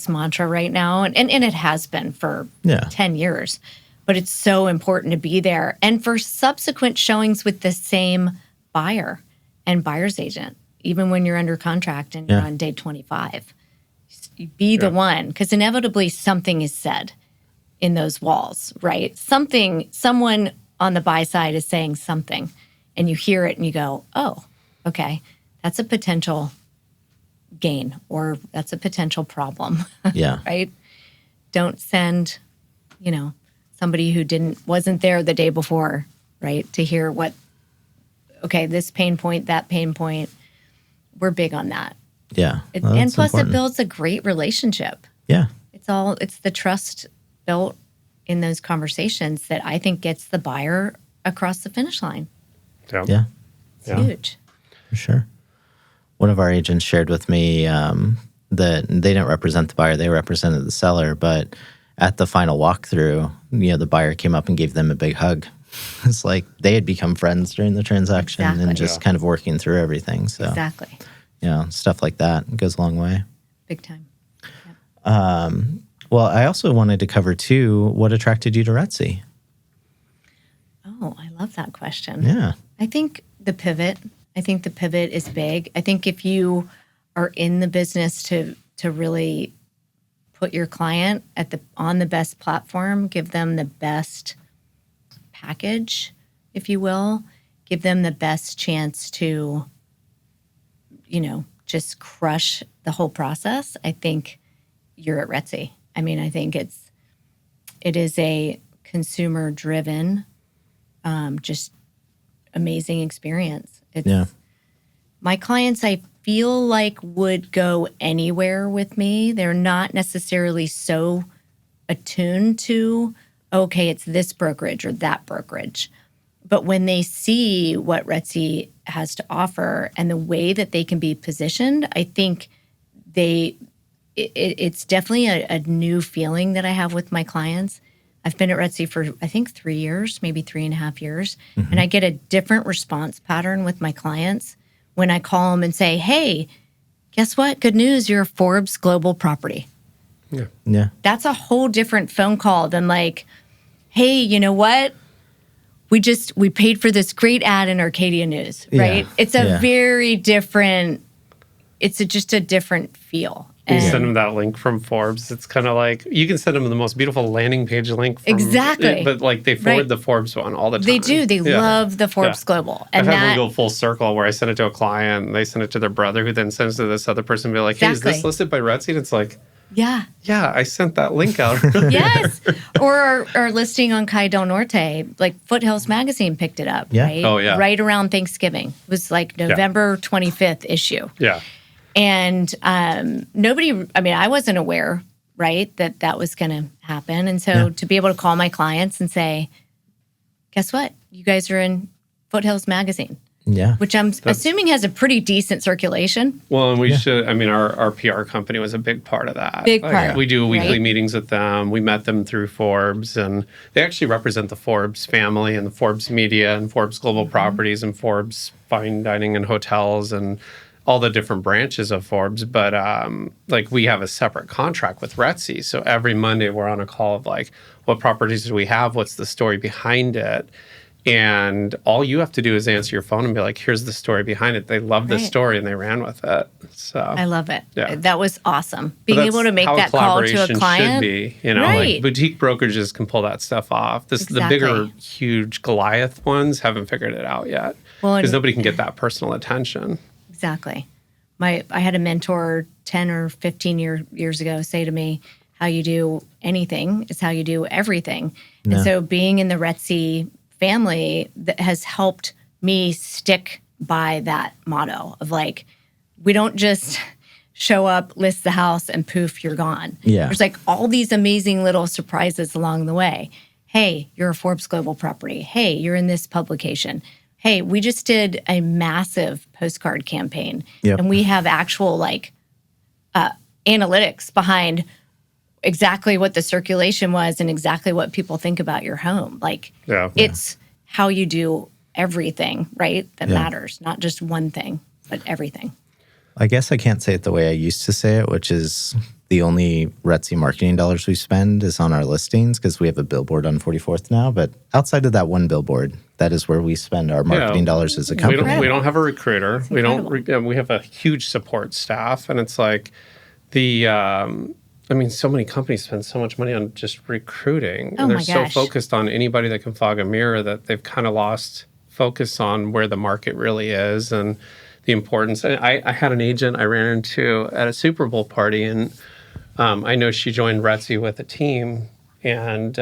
mantra right now. And it has been for Yeah. 10 years. But it's so important to be there. And for subsequent showings with the same buyer and buyer's agent, even when you're under contract and you're Yeah. on day 25. You be the one, because inevitably something is said in those walls, right? Someone on the buy side is saying something, and you hear it and you go, oh, okay, that's a potential gain or that's a potential problem, Yeah. right? Don't send, somebody who wasn't there the day before, right? To hear okay, this pain point, that pain point. We're big on that. Yeah. Well, And that's plus important. it builds a great relationship. Yeah. It's the trust built in those conversations that I think gets the buyer across the finish line. Yeah. Yeah. It's Yeah. huge. For sure. One of our agents shared with me that they didn't represent the buyer, they represented the seller. But at the final walkthrough, the buyer came up and gave them a big hug. It's like they had become friends during the transaction and Exactly. just kind of working through everything. So, Exactly. stuff like that goes a long way. Big time. Well, I also wanted to cover too, what attracted you to RETSY? Oh, I love that question. Yeah. I think the pivot. Is big. I think if you are in the business to really put your client on the best platform, give them the best package, if you will, give them the best chance to, just crush the whole process. I think you're at RETSY. I mean, I think it is a consumer driven, just amazing experience. My clients, I feel like would go anywhere with me. They're not necessarily so attuned to, okay, it's this brokerage or that brokerage. But when they see what RETSY has to offer and the way that they can be positioned, I think it's definitely a new feeling that I have with my clients. I've been at RETSY for, I think, 3 years, maybe 3.5 years. And I get a different response pattern with my clients when I call them and say, hey, guess what? Good news, you're a Forbes Global Property. Yeah. Yeah. That's a whole different phone call than like, hey, you know what? We paid for this great ad in Arcadia News, right? Yeah. It's a Yeah. very different, just a different feel. You And send them that link from Forbes. It's kind of like you can send them the most beautiful landing page link. From, Exactly. But like they forward Right. the Forbes one all the time. they do. They Yeah. love the Forbes Yeah. Global. I've And had one that, go full circle where I send it to a client and they send it to their brother who then sends it to this other person and be like, hey, is this Exactly. listed by RETSY? And it's like, yeah. yeah, I sent that link out. Yes. Or our listing on Calle del Norte, like Foothills Magazine picked it up, Yeah. right? Oh, yeah. Right around Thanksgiving. It was like November 25th issue. Yeah. And I wasn't aware, right, that was going to happen. And so to be able to call my clients and say, guess what? You guys are in Foothills Magazine, Yeah. which I'm assuming has a pretty decent circulation. Well, and we should, our PR company was a big part of that. Big part, We do weekly right? meetings with them. We met them through Forbes, and they actually represent the Forbes family and the Forbes media and Forbes Global Properties and Forbes Fine Dining and Hotels and all the different branches of Forbes. But we have a separate contract with RETSY. So every Monday we're on a call of like, what properties do we have? What's the story behind it? And all you have to do is answer your phone and be like, here's the story behind it. They love this Right. story and they ran with it. So I love it. Yeah. That was awesome. But Being that's able to make how that call to a collaboration client. should be, like Right. boutique brokerages can pull that stuff off. The Exactly. bigger, huge Goliath ones haven't figured it out yet Well, because and- nobody can get that personal attention. Exactly. I had a mentor 10 or 15 years ago say to me, how you do anything is how you do everything. Yeah. And so being in the RETSY family that has helped me stick by that motto of like, we don't just show up, list the house, and poof, you're gone. Yeah. There's like all these amazing little surprises along the way. Hey, you're a Forbes Global Property. Hey, you're in this publication. Hey, we just did a massive postcard campaign, Yep. and we have actual like analytics behind exactly what the circulation was and exactly what people think about your home. Like, Yeah. it's how you do everything, right? That Yeah. matters, not just one thing, but everything. I guess I can't say it the way I used to say it, which is the only RETSY marketing dollars we spend is on our listings because we have a billboard on 44th now. But outside of that one billboard, that is where we spend our marketing dollars as a company. We don't have a recruiter. We don't. We have a huge support staff, and it's like so many companies spend so much money on just recruiting, Oh and they're my so gosh. focused on anybody that can fog a mirror that they've kind of lost focus on where the market really is and the importance. I had an agent I ran into at a Super Bowl party, and I know she joined RETSY with a team, and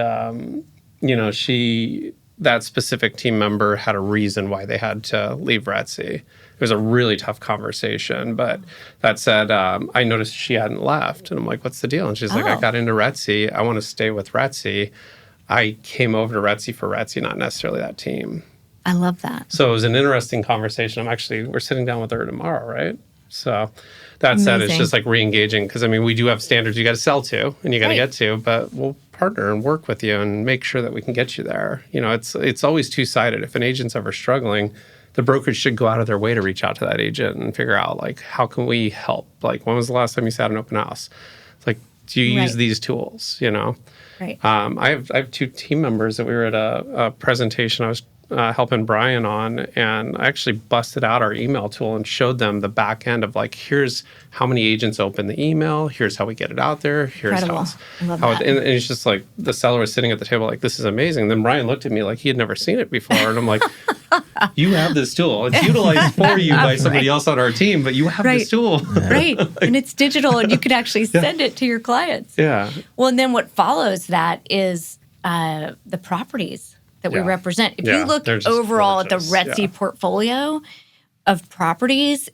that specific team member had a reason why they had to leave RETSY. It was a really tough conversation, but that said, I noticed she hadn't left, and I'm like, "What's the deal?" And she's like, "I got into RETSY. I want to stay with RETSY. I came over to RETSY for RETSY, not necessarily that team." I love that. So it was an interesting conversation. We're sitting down with her tomorrow, right? So that said, it's Amazing. just like re-engaging because we do have standards you got to sell to and you got to Right. get to, but we'll partner and work with you and make sure that we can get you there. It's always two-sided. If an agent's ever struggling, the brokerage should go out of their way to reach out to that agent and figure out like, how can we help? Like, when was the last time you sat an open house? It's like, do you use Right. these tools? Right. I have two team members that we were at a presentation I was helping Brian on, and I actually busted out our email tool and showed them the back end of like, here's how many agents open the email, here's how we get it out there, here's Incredible. I love how that. and it's just like the seller was sitting at the table like, this is amazing. And then Brian looked at me like he had never seen it before, and I'm like, you have this tool. It's utilized for you by somebody else on our team, but you have Right. this tool. Right. And it's digital, and you could actually send it to your clients. Yeah. Well, and then what follows that is the properties that we Yeah. represent. If Yeah, you look they're just overall at the gorgeous. RETSY Yeah. portfolio of properties,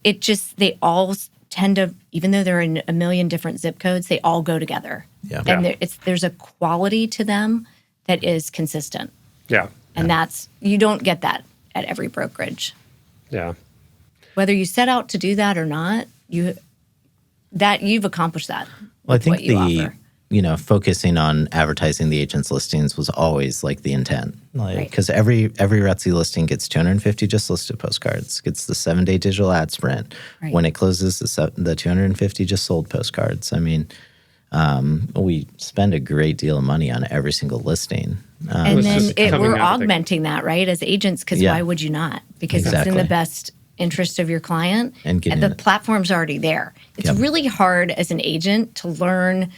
they all tend to, even though they're in a million different zip codes, they all go together. Yeah. And Yeah. there's a quality to them that is consistent. Yeah. And you don't get that at every brokerage. Yeah. Whether you set out to do that or not, you've accomplished that. Well, I with think what you offer. focusing on advertising the agent's listings was always like the intent. Like, Right. because every RETSY listing gets 250 just listed postcards, gets the 7-day digital ad sprint. Right. When it closes, the 250 just sold postcards. I mean, we spend a great deal of money on every single listing. And It's then just coming we're out of the- augmenting that, right, as agents, because Yeah. why would you not? Because it's Exactly. in the best interest of your client. And getting the it. platform's already there. It's Yep. really hard as an agent to learn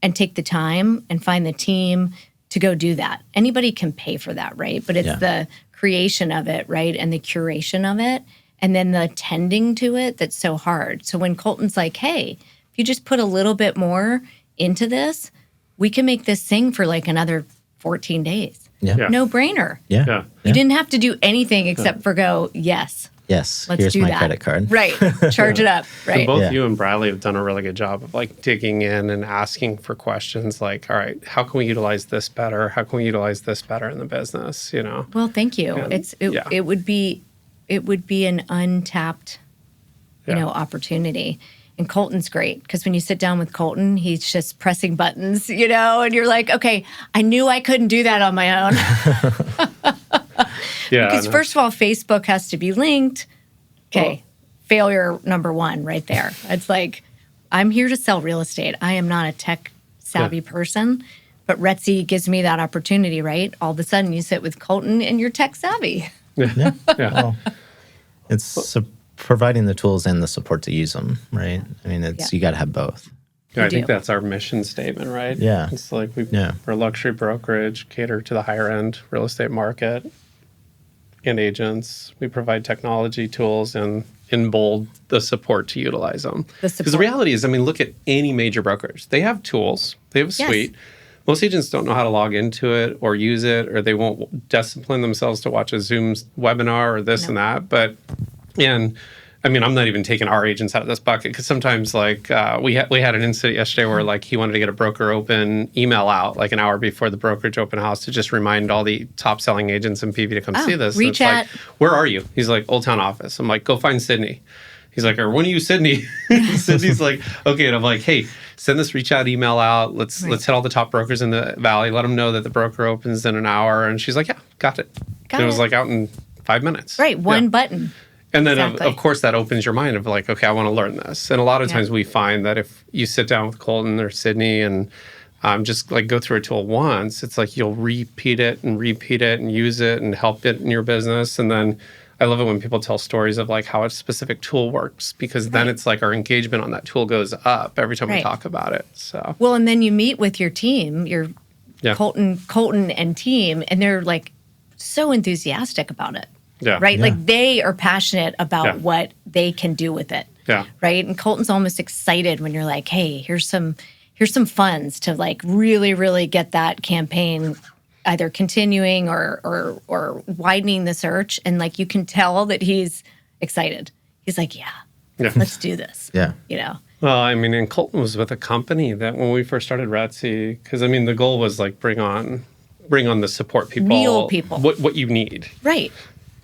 and take the time and find the team to go do that. Anybody can pay for that, right? But it's Yeah. the creation of it, right, and the curation of it, and then the tending to it that's so hard. So when Colton's like, hey, if you just put a little bit more into this, we can make this sing for like another 14 days. Yeah. Yeah. No brainer. Yeah. Yeah. You didn't have to do anything except for go, yes, Yes. let's Here's do my that. credit card. Right. Charge it up. Right. Both Yeah. you and Bradley have done a really good job of like digging in and asking for questions like, all right, how can we utilize this better? How can we utilize this better in the business? Well, thank you. Yeah. It would be an untapped, Yeah. opportunity. And Colton's great because when you sit down with Colton, he's just pressing buttons, and you're like, okay, I knew I couldn't do that on my own. Yeah. Because no. first of all, Facebook has to be linked. Okay, failure number one right there. It's like, I'm here to sell real estate. I am not a tech savvy person. But RETSY gives me that opportunity, right? All of a sudden you sit with Colton and you're tech savvy. Yeah. Yeah. Well, it's providing the tools and the support to use them, right? I mean, you got to have both. Yeah, I do. think that's our mission statement, right? Yeah. It's like we're Yeah. a luxury brokerage, cater to the higher end real estate market and agents. We provide technology tools and in bold the support to utilize them. Because the reality is, I mean, look at any major brokerage. They have tools, they have a suite. Most agents don't know how to log into it or use it, or they won't discipline themselves to watch a Zoom webinar or this and that. And I mean, I'm not even taking our agents out of this bucket because sometimes, like, we had an incident yesterday where, like, he wanted to get a broker open email out like an hour before the brokerage open house to just remind all the top selling agents in PV to come see this. Reach and out. it's like, where are you? He's like, Old Town office. I'm like, go find Sydney. He's like, or when are you, Sydney? Sydney's like, okay. And I'm like, hey, send this reach out email out. Let's hit all the top brokers in the valley. Let them know that the broker opens in an hour. And she's like, yeah, got it. And it was like out in 5 minutes. Right, one button. And then, of course, that opens your mind of like, okay, I want to learn this. And a lot of times we find that if you sit down with Colton or Sydney and just like go through a tool once, it's like you'll repeat it and use it and help it in your business. And then I love it when people tell stories of like how a specific tool works, because then it's like our engagement on that tool goes up every time we talk about it. So well, and then you meet with your team, your Colton and team, and they're like so enthusiastic about it. Yeah. Right? Yeah. Like they are passionate about what they can do with it. Yeah. Right? And Colton's almost excited when you're like, hey, here's some funds to like really, really get that campaign either continuing or widening the search. And like you can tell that he's excited. He's like, yeah. Let's do this. Yeah. You know? Well, I mean, and Colton was with a company that when we first started RETSY, because I mean, the goal was like bring on the support people. Real people. What you need. Right.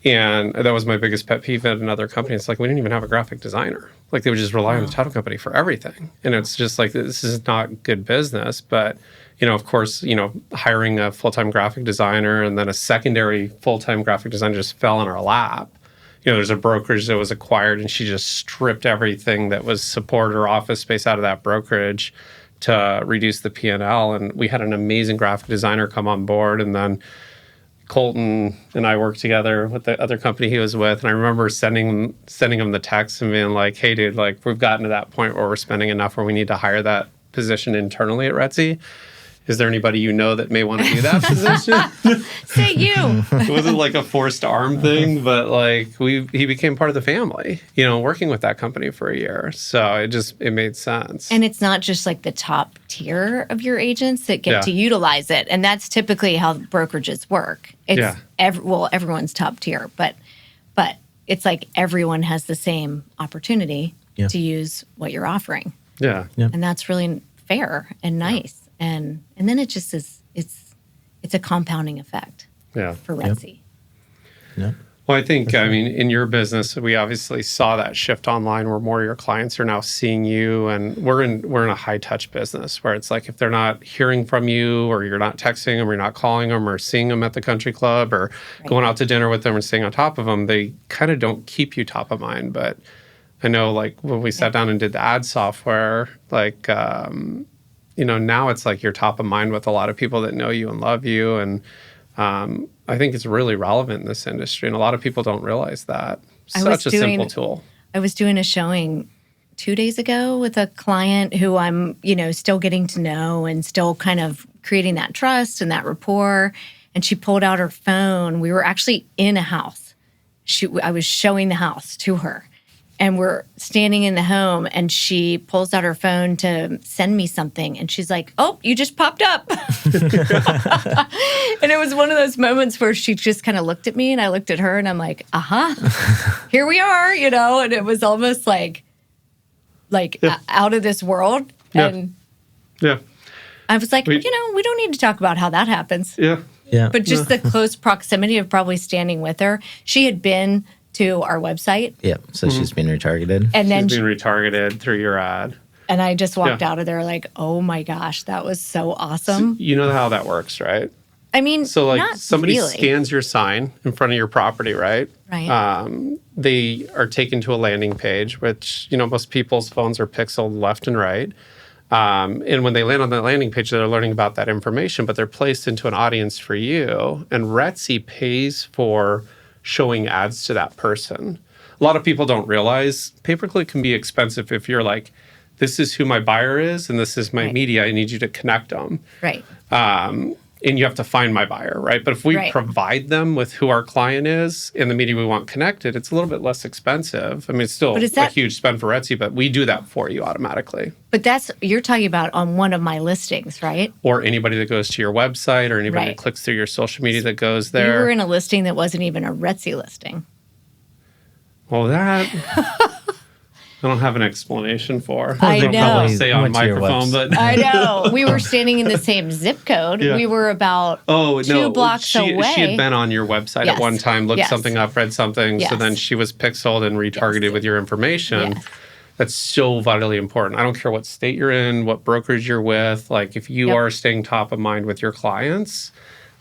And that was my biggest pet peeve at another company. It's like, we didn't even have a graphic designer. Like, they would just rely on the title company for everything. And it's just like, this is not good business. But, you know, of course, you know, hiring a full-time graphic designer and then a secondary full-time graphic designer just fell in our lap. You know, there's a brokerage that was acquired and she just stripped everything that was support or office space out of that brokerage to reduce the P&L. And we had an amazing graphic designer come on board, and then Colton and I worked together with the other company he was with. And I remember sending him the text and being like, hey, dude, like, we've gotten to that point where we're spending enough where we need to hire that position internally at RETSY. Is there anybody you know that may want to do that position? Say you. It wasn't like a forced arm thing, but like he became part of the family, you know, working with that company for a year. So it made sense. And it's not just like the top tier of your agents that get to utilize it. And that's typically how brokerages work. It's everyone's top tier, but it's like everyone has the same opportunity to use what you're offering. Yeah. And that's really fair and nice. And then it just is, it's a compounding effect for RETSY. Yeah. Well, I think, I mean, in your business, we obviously saw that shift online where more of your clients are now seeing you. And we're in a high touch business where it's like, if they're not hearing from you, or you're not texting them, or you're not calling them, or seeing them at the country club, or going out to dinner with them and staying on top of them, they kind of don't keep you top of mind. But I know, like, when we sat down and did the ad software, like, you know, now it's like you're top of mind with a lot of people that know you and love you. And I think it's really relevant in this industry. And a lot of people don't realize that. Such a simple tool. I was doing a showing 2 days ago with a client who I'm, you know, still getting to know and still kind of creating that trust and that rapport. And she pulled out her phone. We were actually in a house. I was showing the house to her. And we're standing in the home, and she pulls out her phone to send me something. And she's like, oh, you just popped up. And it was one of those moments where she just kind of looked at me, and I looked at her, and I'm like, here we are, you know? And it was almost like out of this world. And I was like, you know, we don't need to talk about how that happens. Yeah. But just the close proximity of probably standing with her. She had been to our website. Yeah, so she's being retargeted. And then she's being retargeted through your ad. And I just walked out of there like, oh my gosh, that was so awesome. So you know how that works, right? I mean, so like not somebody really. scans your sign in front of your property, right? Right. They are taken to a landing page, which, you know, most people's phones are pixeled left and right. And when they land on the landing page, they're learning about that information, but they're placed into an audience for you. And RETSY pays for showing ads to that person. A lot of people don't realize pay-per-click can be expensive if you're like, this is who my buyer is and this is my media. I need you to connect them. Right. And you have to find my buyer, right? But if we provide them with who our client is and the media we want connected, it's a little bit less expensive. I mean, it's still a huge spend for RETSY, but we do that for you automatically. But you're talking about on one of my listings, right? Or anybody that goes to your website or anybody that clicks through your social media that goes there. You were in a listing that wasn't even a RETSY listing. Well, I don't have an explanation for. I know. Probably say on microphone, but I know. We were standing in the same zip code. Yeah. We were about 2 blocks away. She had been on your website at one time, looked something up, read something. So then she was pixeled and retargeted with your information. Yes. That's so vitally important. I don't care what state you're in, what brokerage you're with. Like if you are staying top of mind with your clients,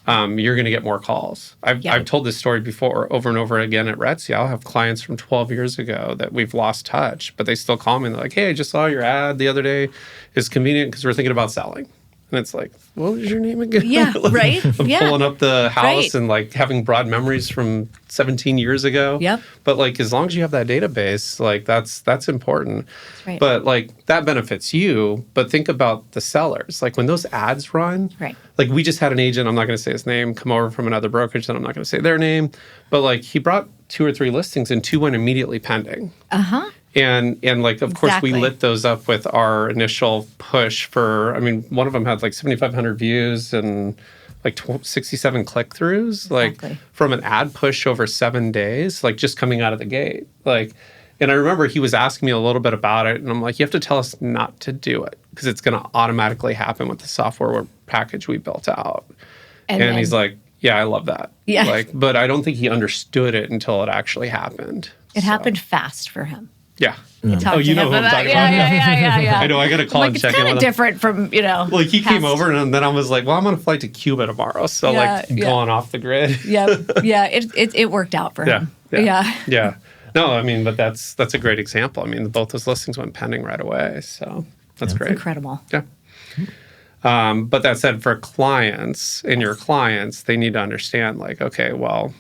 you're going to get more calls. I've told this story before over and over again at RETSY. I'll have clients from 12 years ago that we've lost touch, but they still call me and they're like, hey, I just saw your ad the other day. It's convenient because we're thinking about selling. And it's like, what was your name again? Yeah, right? I'm pulling up the house and like having broad memories from 17 years ago. Yep. But like as long as you have that database, like that's important. That's right. But like that benefits you. But think about the sellers. Like when those ads run, like we just had an agent, I'm not going to say his name, come over from another brokerage and I'm not going to say their name. But like he brought 2 or 3 listings and 2 went immediately pending. Uh-huh. And like, of course, we lit those up with our initial push for, I mean, one of them had like 7,500 views and like 67 click-throughs, like from an ad push over 7 days, like just coming out of the gate. Like, and I remember he was asking me a little bit about it and I'm like, you have to tell us not to do it because it's going to automatically happen with the software package we built out. And he's like, yeah, I love that. Yeah. Like, but I don't think he understood it until it actually happened. It happened fast for him. Yeah. Oh, you know who I'm talking about? Yeah. I know. I got to call and check in with him. It's kind of different from, Like he came over and then I was like, well, I'm on a flight to Cuba tomorrow. So going off the grid. Yeah. It worked out for him. Yeah. No, I mean, but that's a great example. I mean, both those listings went pending right away. So that's great. Incredible. Yeah. But that said, for clients and your clients, they need to understand like, okay, well,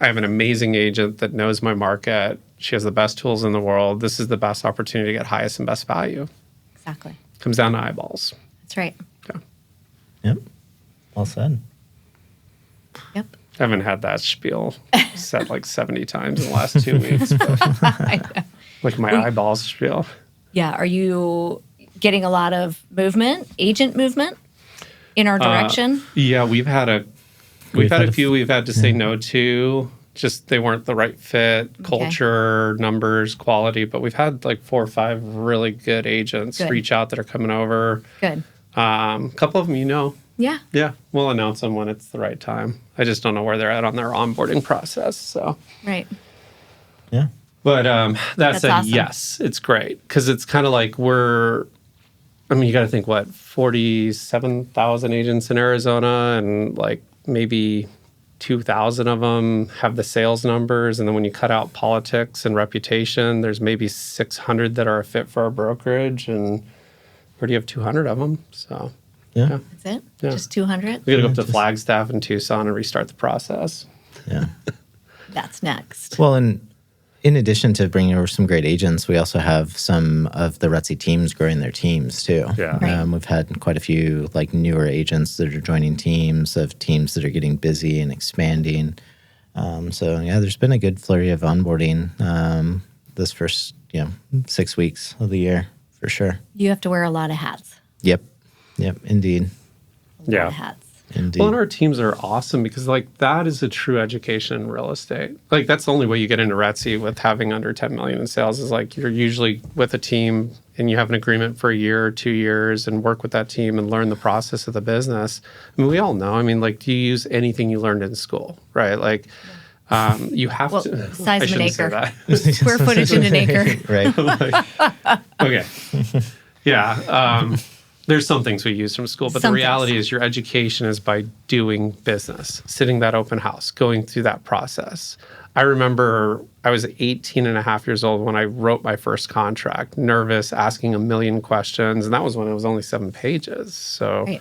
I have an amazing agent that knows my market. She has the best tools in the world. This is the best opportunity to get highest and best value. Exactly. Comes down to eyeballs. That's right. Yeah. Yep. Well said. Yep. I haven't had that spiel said like 70 times in the last 2 weeks. But like my eyeballs spiel. Yeah. Are you getting a lot of movement, agent movement in our direction? Yeah, we've had a few we've had to say no to. Just they weren't the right fit, culture, numbers, quality. But we've had like 4 or 5 really good agents reach out that are coming over. Good. A couple of them, Yeah. Yeah, we'll announce them when it's the right time. I just don't know where they're at on their onboarding process. So. Right. Yeah. But that said, awesome. yes, it's great because it's kind of like you got to think 47,000 agents in Arizona and like maybe 2,000 of them have the sales numbers. And then when you cut out politics and reputation, there's maybe 600 that are a fit for our brokerage. And where do you have 200 of them? So, yeah. That's it? Yeah. Just 200? We got to go up to Flagstaff in Tucson and restart the process. Yeah. That's next. Well, and in addition to bringing over some great agents, we also have some of the RETSY teams growing their teams too. Yeah. Right. We've had quite a few like newer agents that are joining teams that are getting busy and expanding. So yeah, there's been a good flurry of onboarding this first 6 weeks of the year for sure. You have to wear a lot of hats. Yep, indeed. A lot of hats. Indeed. Well, and our teams are awesome because like that is a true education in real estate. Like that's the only way you get into RETSY with having under 10 million in sales is like you're usually with a team and you have an agreement for a year or 2 years and work with that team and learn the process of the business. I mean, we all know. I mean, like, do you use anything you learned in school, right? Like, you have to. Size of an acre. Say Square footage in an acre. Right. Okay. Yeah. There's some things we use from school, but the reality is your education is by doing business, sitting that open house, going through that process. I remember I was 18 and a half years old when I wrote my first contract, nervous, asking a million questions. And that was when it was only 7 pages. So, Right.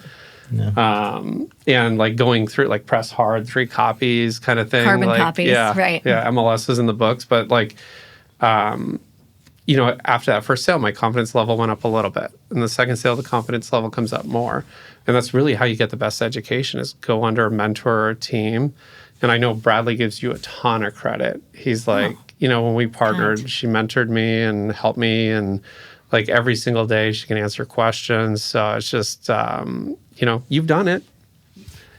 and like going through like press hard, 3 copies kind of thing. Carbon like, copies, yeah, right. Yeah, MLS was in the books. But like, you know, after that first sale, my confidence level went up a little bit. And the second sale, the confidence level comes up more. And that's really how you get the best education is go under a mentor or a team. And I know Bradley gives you a ton of credit. He's like, you know, when we partnered, she mentored me and helped me. And like every single day she can answer questions. So it's just, you know, you've done it.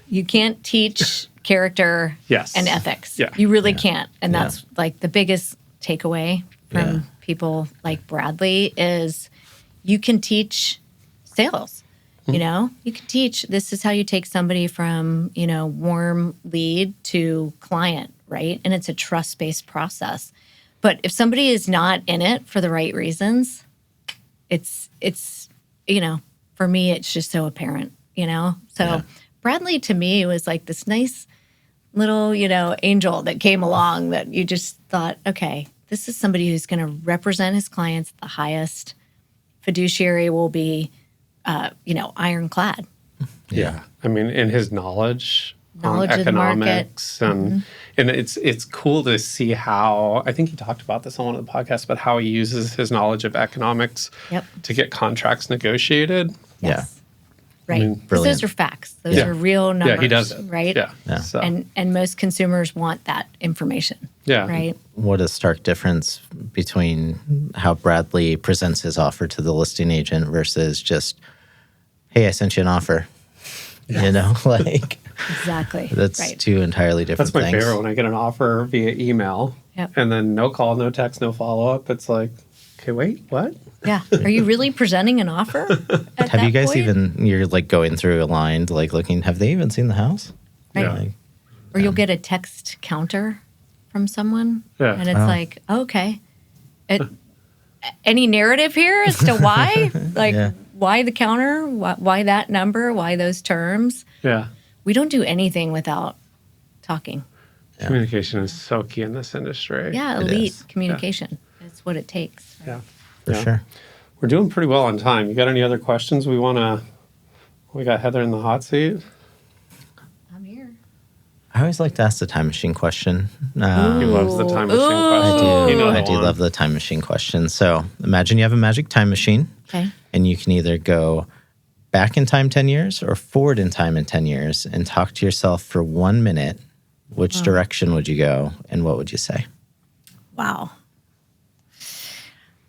You can't teach character Yes. and ethics. Yeah. You really can't. And that's like the biggest takeaway from people like Bradley is you can teach sales. You know, you can teach this is how you take somebody from, you know, warm lead to client, right? And it's a trust-based process. But if somebody is not in it for the right reasons, it's you know, for me, it's just so apparent, you know? So Bradley to me was like this nice little, you know, angel that came along that you just thought, okay, this is somebody who's going to represent his clients at the highest. Fiduciary will be, you know, ironclad. Yeah. I mean, in his knowledge on Of the market. economics and it's cool to see how, I think he talked about this on one of the podcasts, but how he uses his knowledge of economics to get contracts negotiated. Yes. Right. I mean, 'Cause brilliant. those are facts. Those are real numbers. Yeah, he does it. Right? Yeah. So, And most consumers want that information. yeah. Right? What a stark difference between how Bradley presents his offer to the listing agent versus just, hey, I sent you an offer. You know, like Exactly. that's right. 2 entirely different That's my things. favorite when I get an offer via email and then no call, no text, no follow-up. It's like, okay, wait, what? Yeah. Are you really presenting an offer? At Have you that guys point? even, you're like going through a line, like looking, have they even seen the house? Right. Yeah. Like, Or you'll get a text counter from someone. Yeah. And it's like, okay. Any narrative here as to why? Like, Yeah. why the counter? Why that number? Why those terms? Yeah. We don't do anything without talking. Communication is so key in this industry. Yeah, It elite is. communication. It's what it takes. Yeah. for Yeah. sure. We're doing pretty well on time. You got any other questions we got Heather in the hot seat? I'm here. I always like to ask the time machine question. He loves the time machine Ooh. question. You know I the do one. love the time machine question. So imagine you have a magic time machine Okay. and you can either go back in time 10 years or forward in time in 10 years and talk to yourself for 1 minute. Which direction would you go and what would you say? Wow.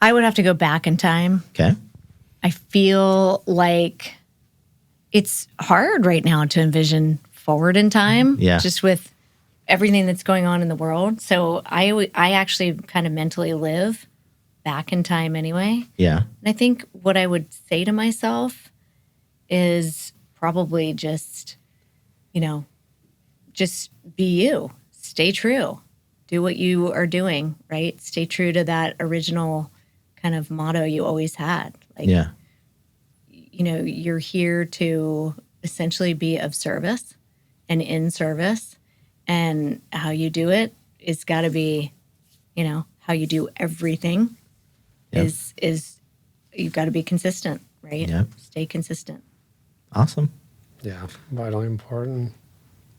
I would have to go back in time. Okay. I feel like it's hard right now to envision forward in time, Yeah. just with everything that's going on in the world. So I actually kind of mentally live back in time anyway. Yeah. And I think what I would say to myself is probably just, you know, just be you, stay true, do what you are doing, right? Stay true to that original kind of motto you always had. Like, Yeah. you know, you're here to essentially be of service and in service. And how you do it is got to be, you know, how you do everything is you've got to be consistent, right? Yep. Stay consistent. Awesome. Yeah, vitally important.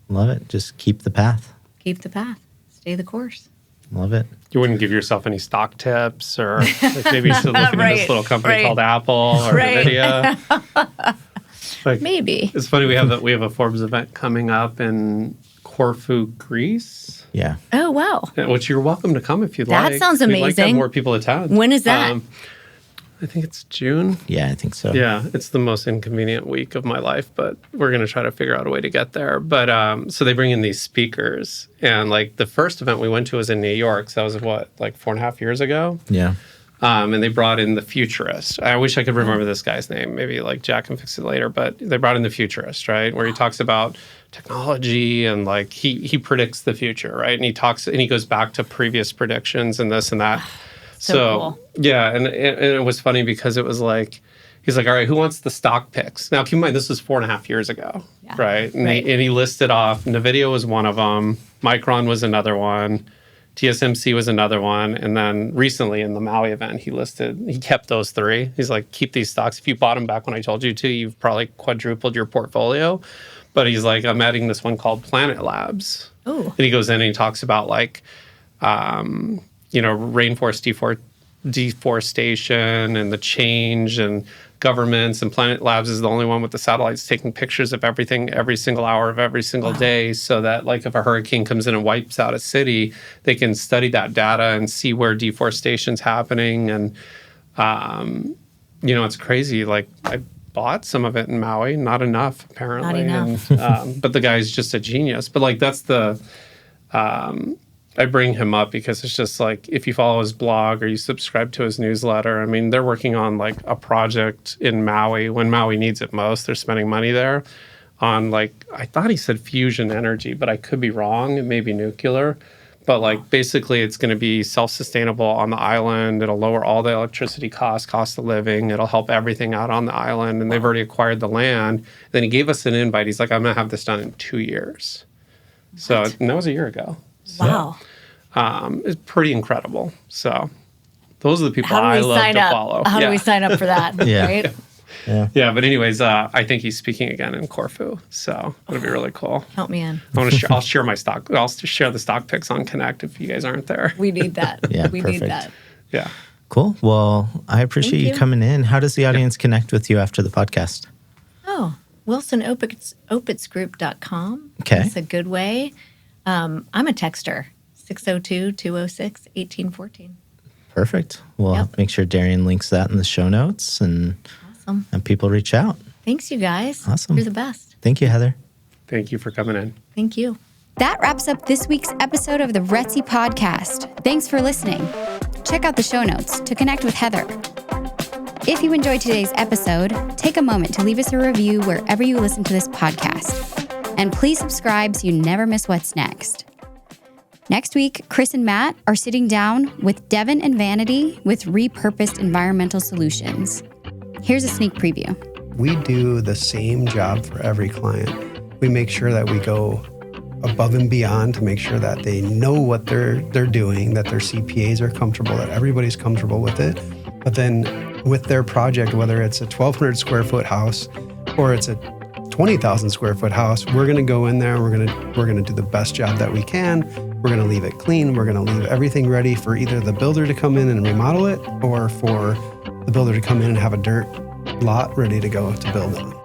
Love it. Just keep the path. Keep the path. Stay the course. Love it. You wouldn't give yourself any stock tips or like maybe you should look into Right, this little company right. called Apple or Right. NVIDIA. Like, Maybe. it's funny, we have a Forbes event coming up in Corfu, Greece, Yeah. Oh, wow. which you're welcome to come if you'd That like. sounds We'd like to have amazing. more people attend. When is that? I think it's June. Yeah, I think so. Yeah, it's the most inconvenient week of my life, but we're going to try to figure out a way to get there. But so they bring in these speakers. And like the first event we went to was in New York. So that was what, like 4.5 years ago? Yeah. And they brought in the futurist. I wish I could remember this guy's name. Maybe like Jack can fix it later. But they brought in the futurist, right? Where he talks about technology and like he predicts the future, right? And he goes back to previous predictions and this and that. So cool. Yeah, and it was funny because it was like, he's like, all right, who wants the stock picks? Now, keep in mind, this was 4.5 years ago, right? And, right. He listed off, NVIDIA was one of them, Micron was another one, TSMC was another one. And then recently in the Maui event, he kept those 3. He's like, keep these stocks. If you bought them back when I told you to, you've probably quadrupled your portfolio. But he's like, I'm adding this one called Planet Labs. Oh. And he goes in and he talks about like, rainforest deforestation and the change and governments, and Planet Labs is the only one with the satellites taking pictures of everything every single hour of every single day, so that like if a hurricane comes in and wipes out a city, they can study that data and see where deforestation's happening. And it's crazy. Like I bought some of it in Maui, not enough apparently. Not enough. And, but the guy's just a genius. But like that's the I bring him up because it's just like, if you follow his blog or you subscribe to his newsletter, I mean, they're working on like a project in Maui when Maui needs it most. They're spending money there on like, I thought he said fusion energy, but I could be wrong. It may be nuclear, but like basically it's going to be self-sustainable on the island. It'll lower all the electricity costs, cost of living. It'll help everything out on the island. And they've already acquired the land. Then he gave us an invite. He's like, I'm going to have this done in 2 years. So, and that was a year ago. Wow. It's pretty incredible. So those are the people I love to follow. How do we sign up for that? Right? Yeah. But anyways, I think he's speaking again in Corfu. So it'll be really cool. Help me in. I'll share my stock. I'll share the stock picks on Connect if you guys aren't there. We need that. Yeah, we perfect. need that. Yeah. Cool. Well, I appreciate you coming in. How does the audience connect with you after the podcast? Oh, WilsonOpitsGroup.com. Okay. That's a good way. I'm a texter, 602-206-1814. Perfect. Well, make sure Darian links that in the show notes and people reach out. Thanks, you guys. Awesome. You're the best. Thank you, Heather. Thank you for coming in. Thank you. That wraps up this week's episode of the RETSY podcast. Thanks for listening. Check out the show notes to connect with Heather. If you enjoyed today's episode, take a moment to leave us a review wherever you listen to this podcast. And please subscribe so you never miss what's next. Next week, Chris and Matt are sitting down with Devin and Vanity with Repurposed Environmental Solutions. Here's a sneak preview. We do the same job for every client. We make sure that we go above and beyond to make sure that they know what they're doing, that their CPAs are comfortable, that everybody's comfortable with it. But then with their project, whether it's a 1,200 square foot house or it's a 20,000 square foot house, we're going to go in there. We're going to do the best job that we can. We're going to leave it clean. We're going to leave everything ready for either the builder to come in and remodel it or for the builder to come in and have a dirt lot ready to go to build on.